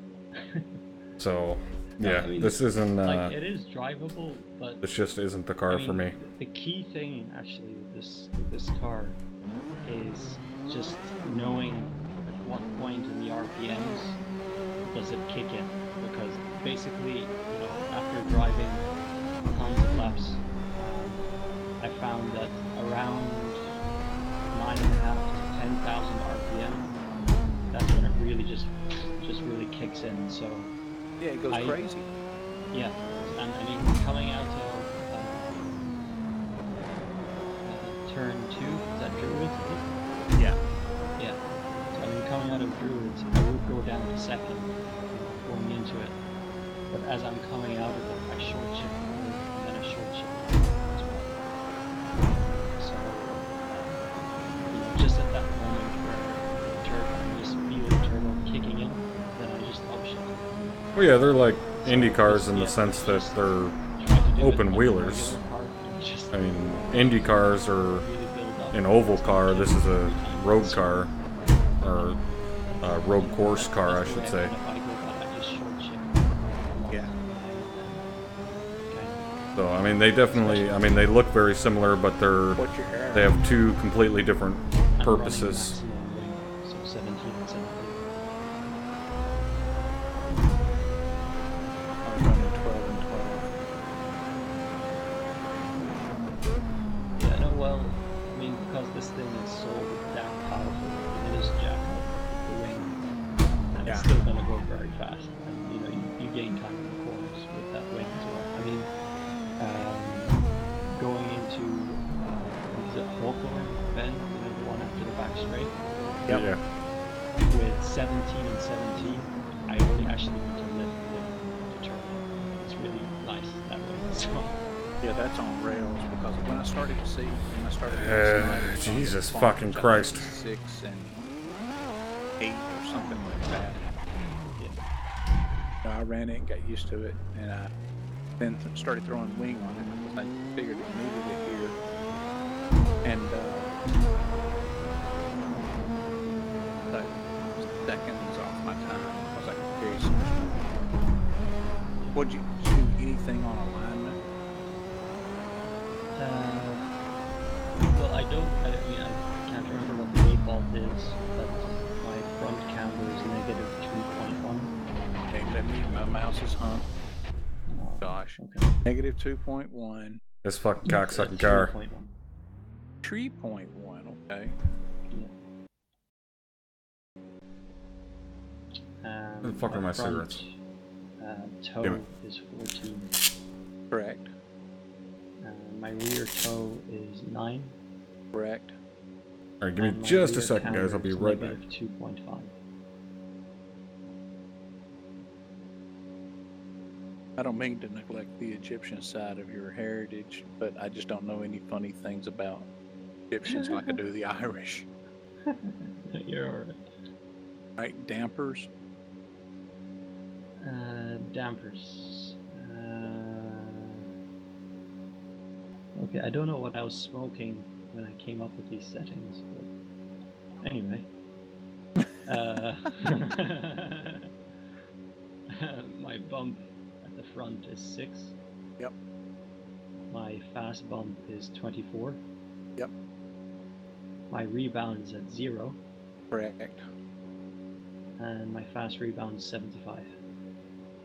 So, No, yeah, I mean, this isn't. Like, it is drivable, but This just isn't the car I mean, for me. the key thing actually with this car is just knowing at what point in the RPMs does it kick in, because basically, you know, after driving tons of laps, I found that around 9.5 to 10,000 RPM, that's when it really just really kicks in. So Yeah, it goes crazy. yeah, and I mean, coming out of turn 2, is that Druids? Yeah. Yeah. So I mean, coming out of Druids, I would go down to second, going into it. But as I'm coming out of it, I short shift forward, and then I short shift forward as well. So, you know, just at that moment where I just feel the turbo kicking in, then I just upshift. Well, yeah, they're like Indy cars in the sense that they're open wheelers. I mean, Indy cars are an oval car. This is a road car, or a road course car, I should say. Yeah. So, I mean, they definitely, I mean, they look very similar, but What's your air? they have two completely different purposes. So 17 and 17. I'm running 12 and 12. Yeah, no, well, I mean, because this thing is so damn powerful, it is jacked up the wing, and it's still going to go very fast, and you know, you gain time in the corners with that wing as well. I mean, going into, is it Hawthorne bend, you know, the one after the back straight? Yep. Yeah. With 17 and 17, I only actually need to lift the turn. It's really nice that way. So, Yeah, that's on rails, because when I started to see, Jesus fucking Christ. 6 and 8 or something like that. yeah. I ran it and got used to it, and I then started throwing wing on it because I figured it needed it here. And that seconds off my time because I could carry so much more. Would you do anything on alignment? Well, I mean, I can't remember what the default is, but my front counter is negative 3.1. Okay, let me, my mouse is hung. Oh, Gosh. okay. Negative 2.1. This fucking cocksucking car. 3.1. 3.1, okay. Where the fuck are my cigarettes? Toe Damn it. is 14. Correct. My rear toe is 9. Correct. Alright, give me and my just a rear second, guys. counter I'll be is right back. negative 2.5. I don't mean to neglect the Egyptian side of your heritage, but I just don't know any funny things about Egyptians like I do the Irish. You're alright. Right, dampers. Dampers. Okay, I don't know what I was smoking when I came up with these settings, but anyway. My bump at the front is 6. Yep. My fast bump is 24. Yep. My rebound is at 0. Correct. And my fast rebound is 75.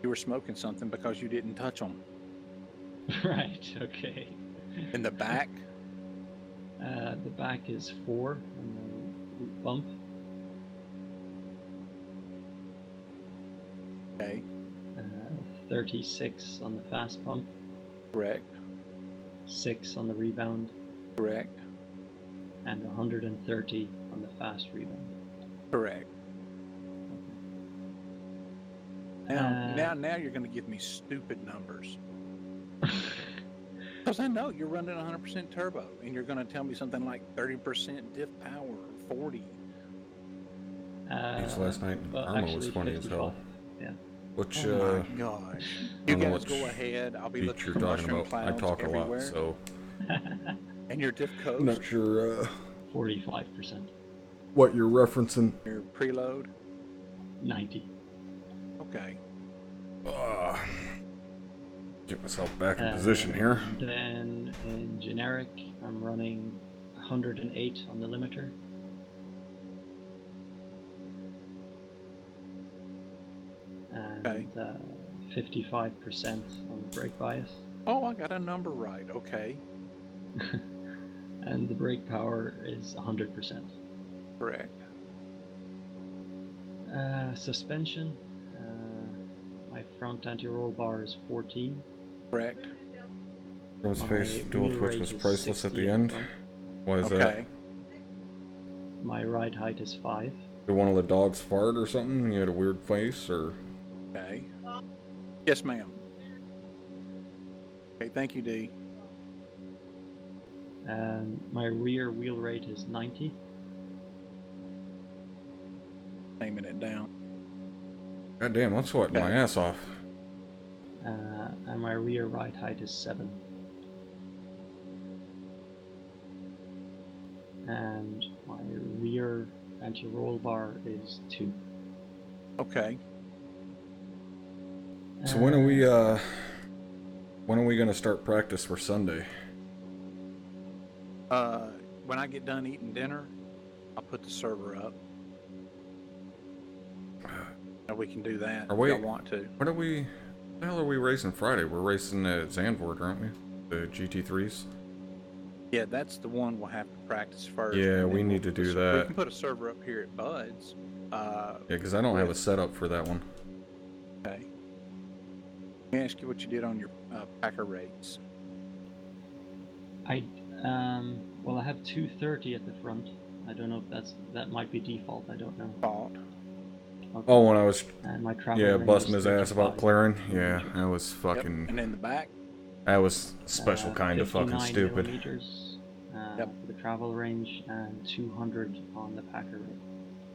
You were smoking something because you didn't touch them. Right, okay. In the back? The back is 4 on the bump. Okay. 36 on the fast bump. Correct. 6 on the rebound. Correct. And 130 on the fast rebound. Correct. Now you're going to give me stupid numbers. Because I know you're running 100% turbo, and you're going to tell me something like 30% diff power or 40. Last night, well, ArmA actually was funny as 55. hell. Yeah. Which, Oh my gosh. I You don't know guys which go ahead. I'll be beach looking you're for talking mushroom about. I clouds talk a lot, everywhere. so And your diff I'm coast, not sure 45%. what you're referencing. your preload. 90. Okay. Get myself back in position here. Then in generic, I'm running 108 on the limiter. And 55% on the brake bias. Oh, I got a number right. Okay. And the brake power is 100%. Correct. Suspension, my front anti-roll bar is 14. Correct. Rose My face dual wheel twitch rate was is priceless at 60 the at end. front. Why is that? Okay. My ride height is 5. Did one of the dogs fart or something? You had a weird face, or? Okay. Yes, ma'am. Okay, thank you, D. And my rear wheel rate is 90. Naming it down. God damn, I'm sweating my Okay. ass off. And my rear ride height is 7. And my rear anti-roll bar is 2. Okay. So when are we gonna start practice for Sunday? When I get done eating dinner, I'll put the server up. And we can do that Are we- if y'all want to. What the hell are we racing Friday? We're racing at Zandvoort, aren't we? The GT3s? Yeah, that's the one we'll have to practice first. Yeah, and we then need to we'll put do a that. We can put a server up here at Bud's. Yeah, because I don't have a setup for that one. Okay. Let me ask you what you did on your Packer rates. Well, I have 230 at the front. I don't know if that might be default. I don't know. Fault. Okay. Oh, when I was And my travel yeah range busting is his ass about 35. clearing. Yeah, that was Yep. fucking. And in the back. That was special kind of fucking 59 stupid. millimeters, Yep. for the travel range, and 200 on the Packer rate.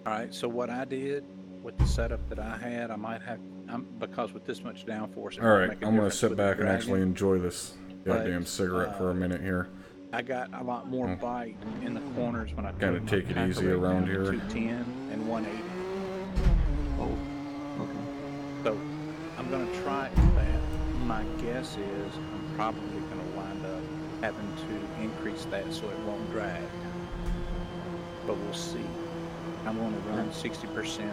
All right. So what I did with the setup that I had, I might have because with this much downforce. it All might right, make a I'm gonna difference sit with the back and Dragon. actually enjoy this goddamn But, cigarette for a minute here. I got a lot more bite in the corners when I Gotta put my take it Packer easy rate around down to here. 210 and 180. Oh, okay. So I'm going to try that. My guess is I'm probably going to wind up having to increase that so it won't drag. But we'll see. I'm going to run 60%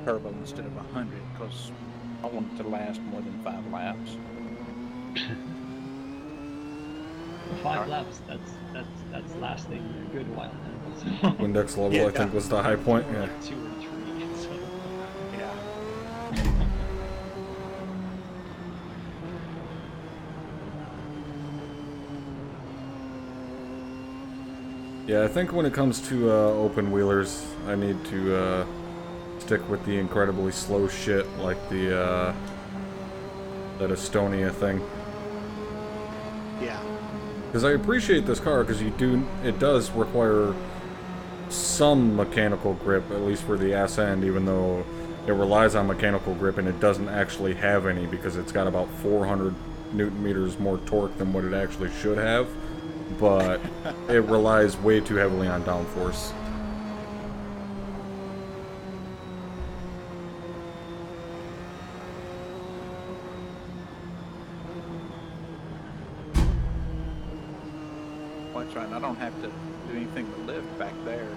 turbo instead of 100 because I want it to last more than 5 laps. Well, 5 laps. That's lasting a good while now. So. Index level, Yeah. I think, was the high point. Yeah. Like 2 or 3. So. Yeah. Yeah, I think when it comes to open wheelers, I need to stick with the incredibly slow shit like the that Estonia thing. Yeah. Because I appreciate this car because it does require some mechanical grip, at least for the ass end, even though it relies on mechanical grip and it doesn't actually have any because it's got about 400 Newton meters more torque than what it actually should have. But it relies way too heavily on downforce. Well, that's right. I don't have to do anything but lift back there.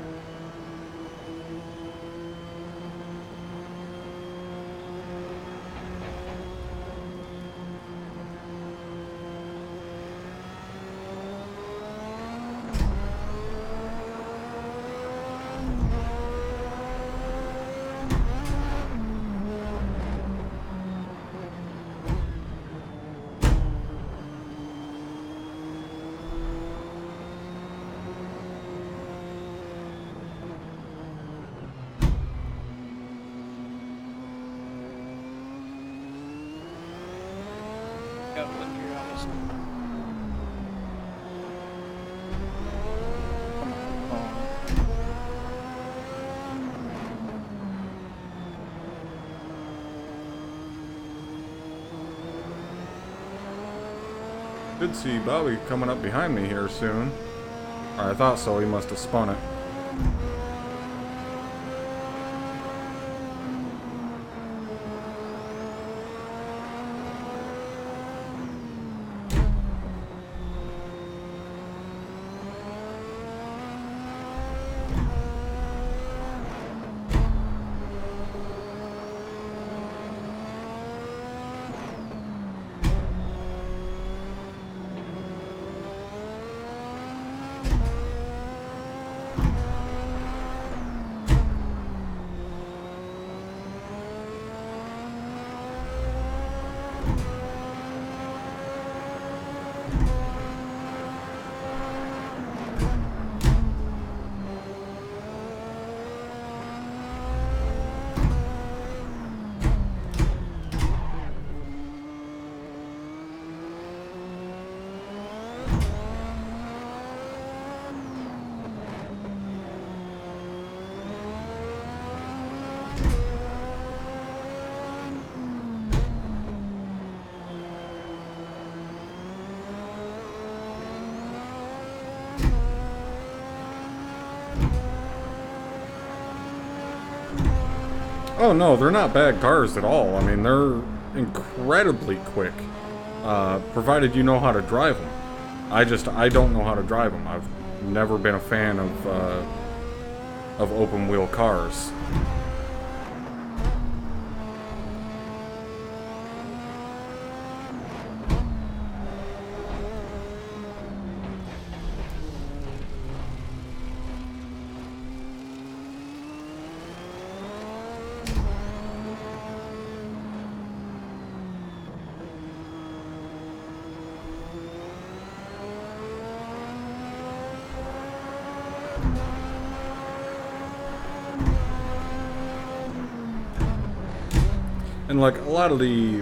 Did see Bobby coming up behind me here soon. Or I thought so, he must have spun it. Oh no, they're not bad cars at all. I mean, they're incredibly quick, provided you know how to drive them. I don't know how to drive them. I've never been a fan of open wheel cars. And like a lot of the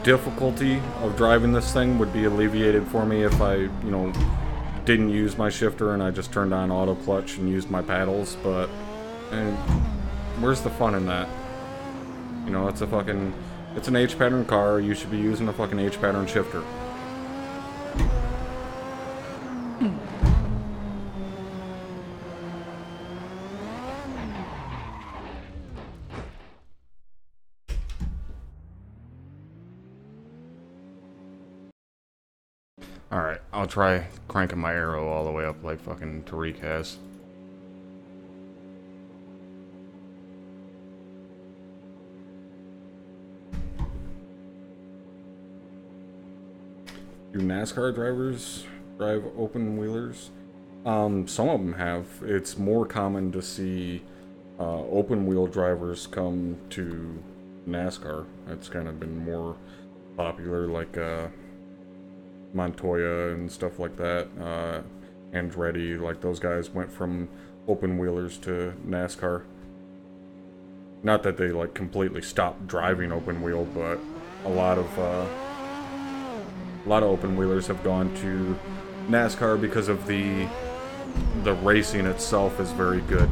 difficulty of driving this thing would be alleviated for me if I, you know, didn't use my shifter and I just turned on auto clutch and used my paddles, but where's the fun in that? You know, it's an H pattern car, you should be using a fucking H pattern shifter. Alright, I'll try cranking my arrow all the way up like fucking Tariq has. Do NASCAR drivers drive open wheelers? Some of them have. It's more common to see open wheel drivers come to NASCAR. It's kind of been more popular, like Montoya and stuff like that, Andretti, like those guys went from open wheelers to NASCAR. Not that they like completely stopped driving open wheel, but a lot of open wheelers have gone to NASCAR because of the racing itself is very good.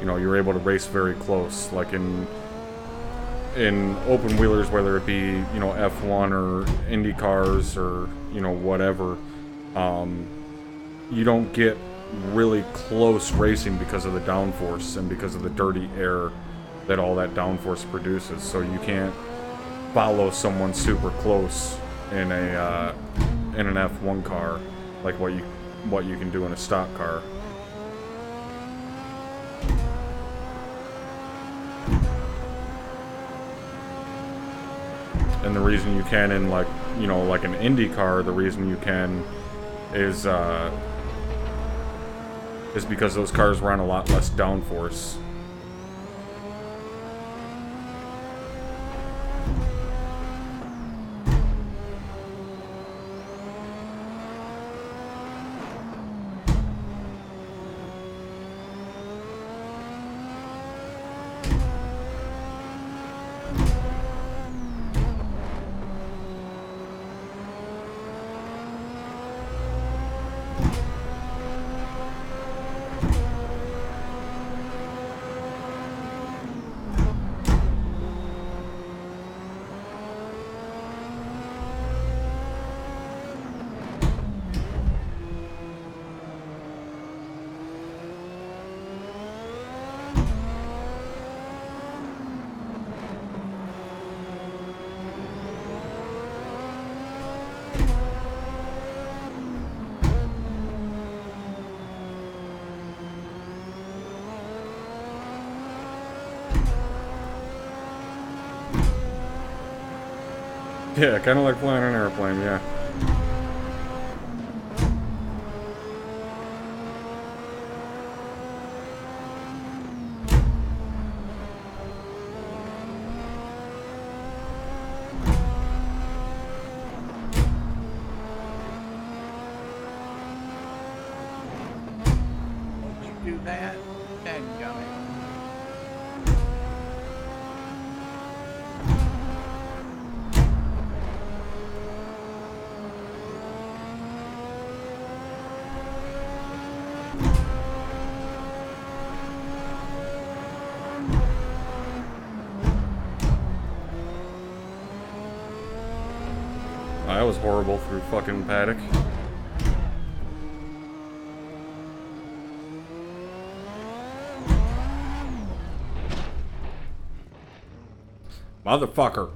You know, you're able to race very close, like in open wheelers, whether it be, you know, F1 or Indy cars or, you know, whatever, you don't get really close racing because of the downforce and because of the dirty air that all that downforce produces. So you can't follow someone super close in an F1 car like what you can do in a stock car. And the reason you can in, like, you know, like an Indy car, the reason you can is because those cars run a lot less downforce. Yeah, kind of like flying an airplane, yeah. Don't you do that? Dadgummit. That was horrible through fucking paddock. Motherfucker.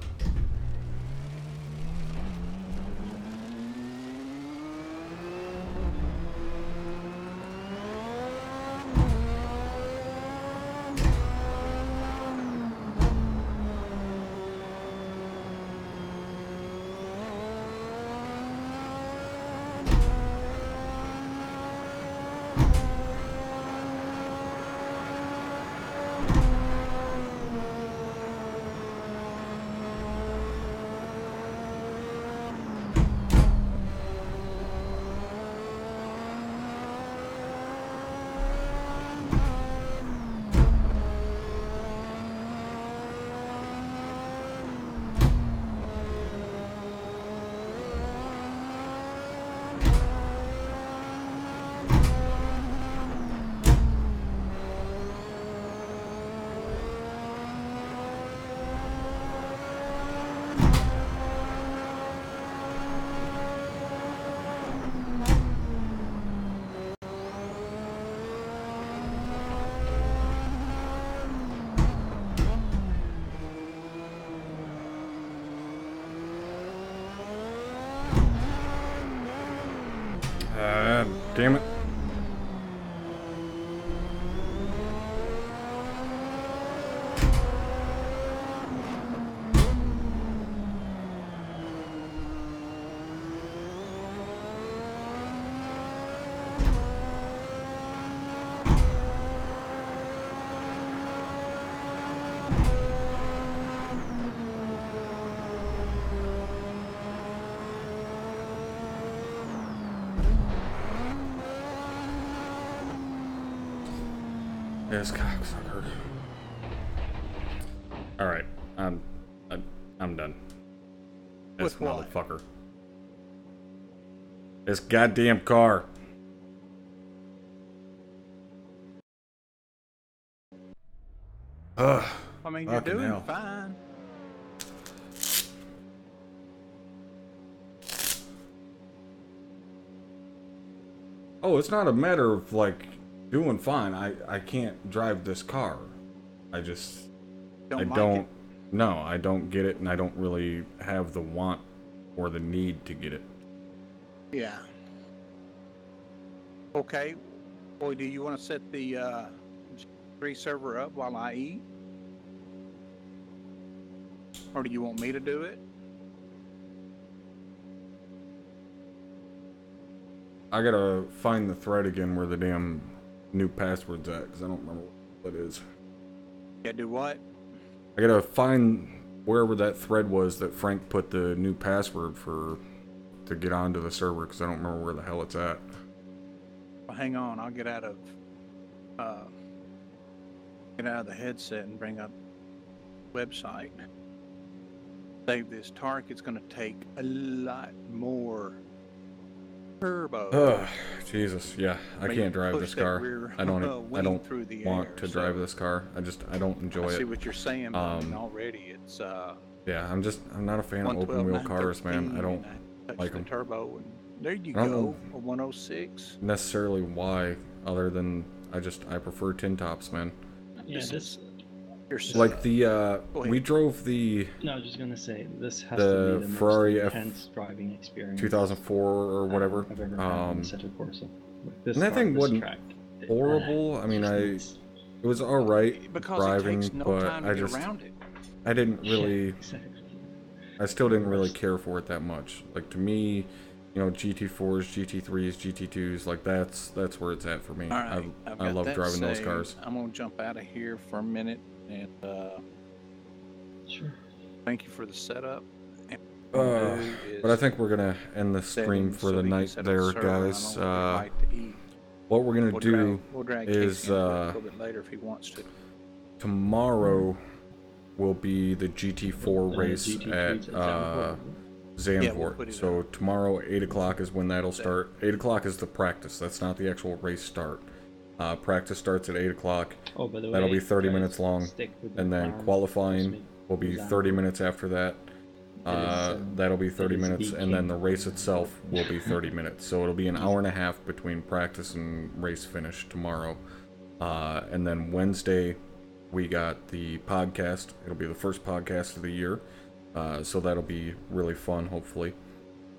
Damn it. This cocksucker. Alright, I'm done. This With what? motherfucker. This goddamn car. Ugh. I mean, you're Fucking doing hell. fine. Oh, it's not a matter of like doing fine. I can't drive this car. I just I Like don't it. no, I don't get it, and I don't really have the want or the need to get it. Yeah. Okay. Boy, do you want to set the G3 server up while I eat? Or do you want me to do it? I gotta find the thread again where the damn new password's at, because I don't remember what it is. Yeah, do what? I gotta find wherever that thread was that Frank put the new password for to get onto the server, because I don't remember where the hell it's at. Well, hang on. I'll get out of the headset and bring up website. Save this Tark. It's going to take a lot more turbo. Ugh, Jesus, yeah, I Maybe can't drive push this that car. rear, I don't wing through the want air, to drive so- this car. I don't enjoy I see it. what you're saying, but I mean, already it's Yeah, I'm not a fan of open 112, wheel cars, man. 913, I don't and I touched like the 'em. turbo, and there you I don't go, know a 106. necessarily why, other than I prefer tin tops, man. Yeah, This this. You're Like the Go ahead. we drove the No, I was just gonna say this has the to be the Ferrari most F intense driving experience 2004 or whatever. I've ever had on the Assetto Corsa. With this and that car, thing this wasn't track, horrible. I mean, it was alright because driving, it takes no but time to get around it. I didn't really Exactly. I still didn't really care for it that much. Like, to me, you know, GT4s, GT3s, GT2s, like that's where it's at for me. All right, I love driving those saved. cars. I'm gonna jump out of here for a minute and Sure. thank you for the setup. And But I think we're gonna end the stream for the night there, guys. What we're gonna do is a little bit later if he wants to. tomorrow will be the GT4 race at Zandvoort. So tomorrow, 8 o'clock is when that'll start. 8 o'clock is the practice. That's not the actual race start. Practice starts at 8 o'clock. Oh, by the way, That'll be 30 minutes long. And then qualifying will be 30 minutes after that. That'll be 30 minutes. And then the race itself will be 30 minutes. So it'll be an hour and a half between practice and race finish tomorrow. And then Wednesday, we got the podcast. It'll be the first podcast of the year. So that'll be really fun, hopefully.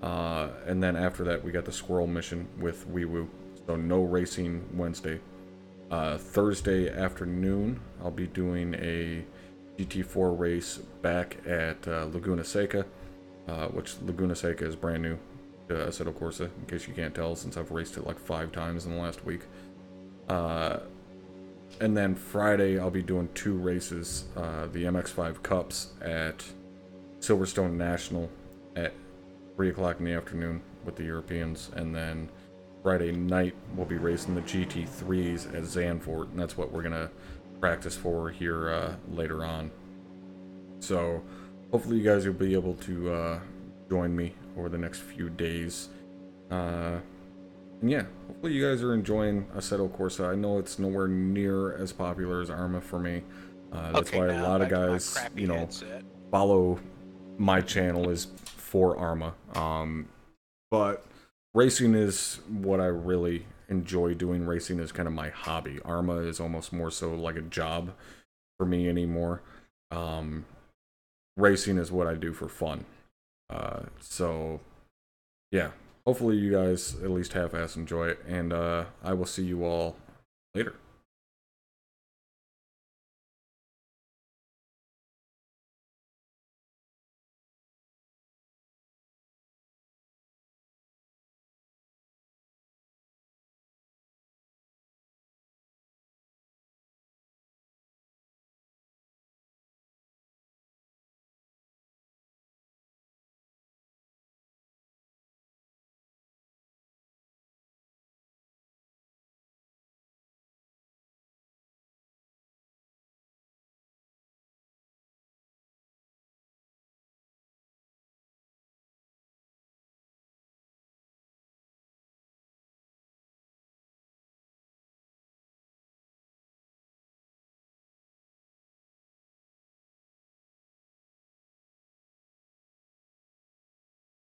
And then after that, we got the squirrel mission with Wee Woo. So no racing Wednesday. Thursday afternoon, I'll be doing a GT4 race back at Laguna Seca, which Laguna Seca is brand new to Assetto Corsa, in case you can't tell, since I've raced it like 5 times in the last week. And then Friday, I'll be doing 2 races, the MX5 Cups at Silverstone National at 3 o'clock in the afternoon with the Europeans, and then Friday night we'll be racing the GT3s at Zandvoort, and that's what we're gonna practice for here later on. So hopefully you guys will be able to join me over the next few days. And yeah, hopefully you guys are enjoying Assetto Corsa. I know it's nowhere near as popular as ArmA for me. That's why a lot of guys, you know, follow my channel is for ArmA. But racing is what I really enjoy doing. Racing is kind of my hobby. ArmA is almost more so like a job for me anymore. Racing is what I do for fun. So yeah, hopefully you guys at least half-ass enjoy it, and I will see you all later.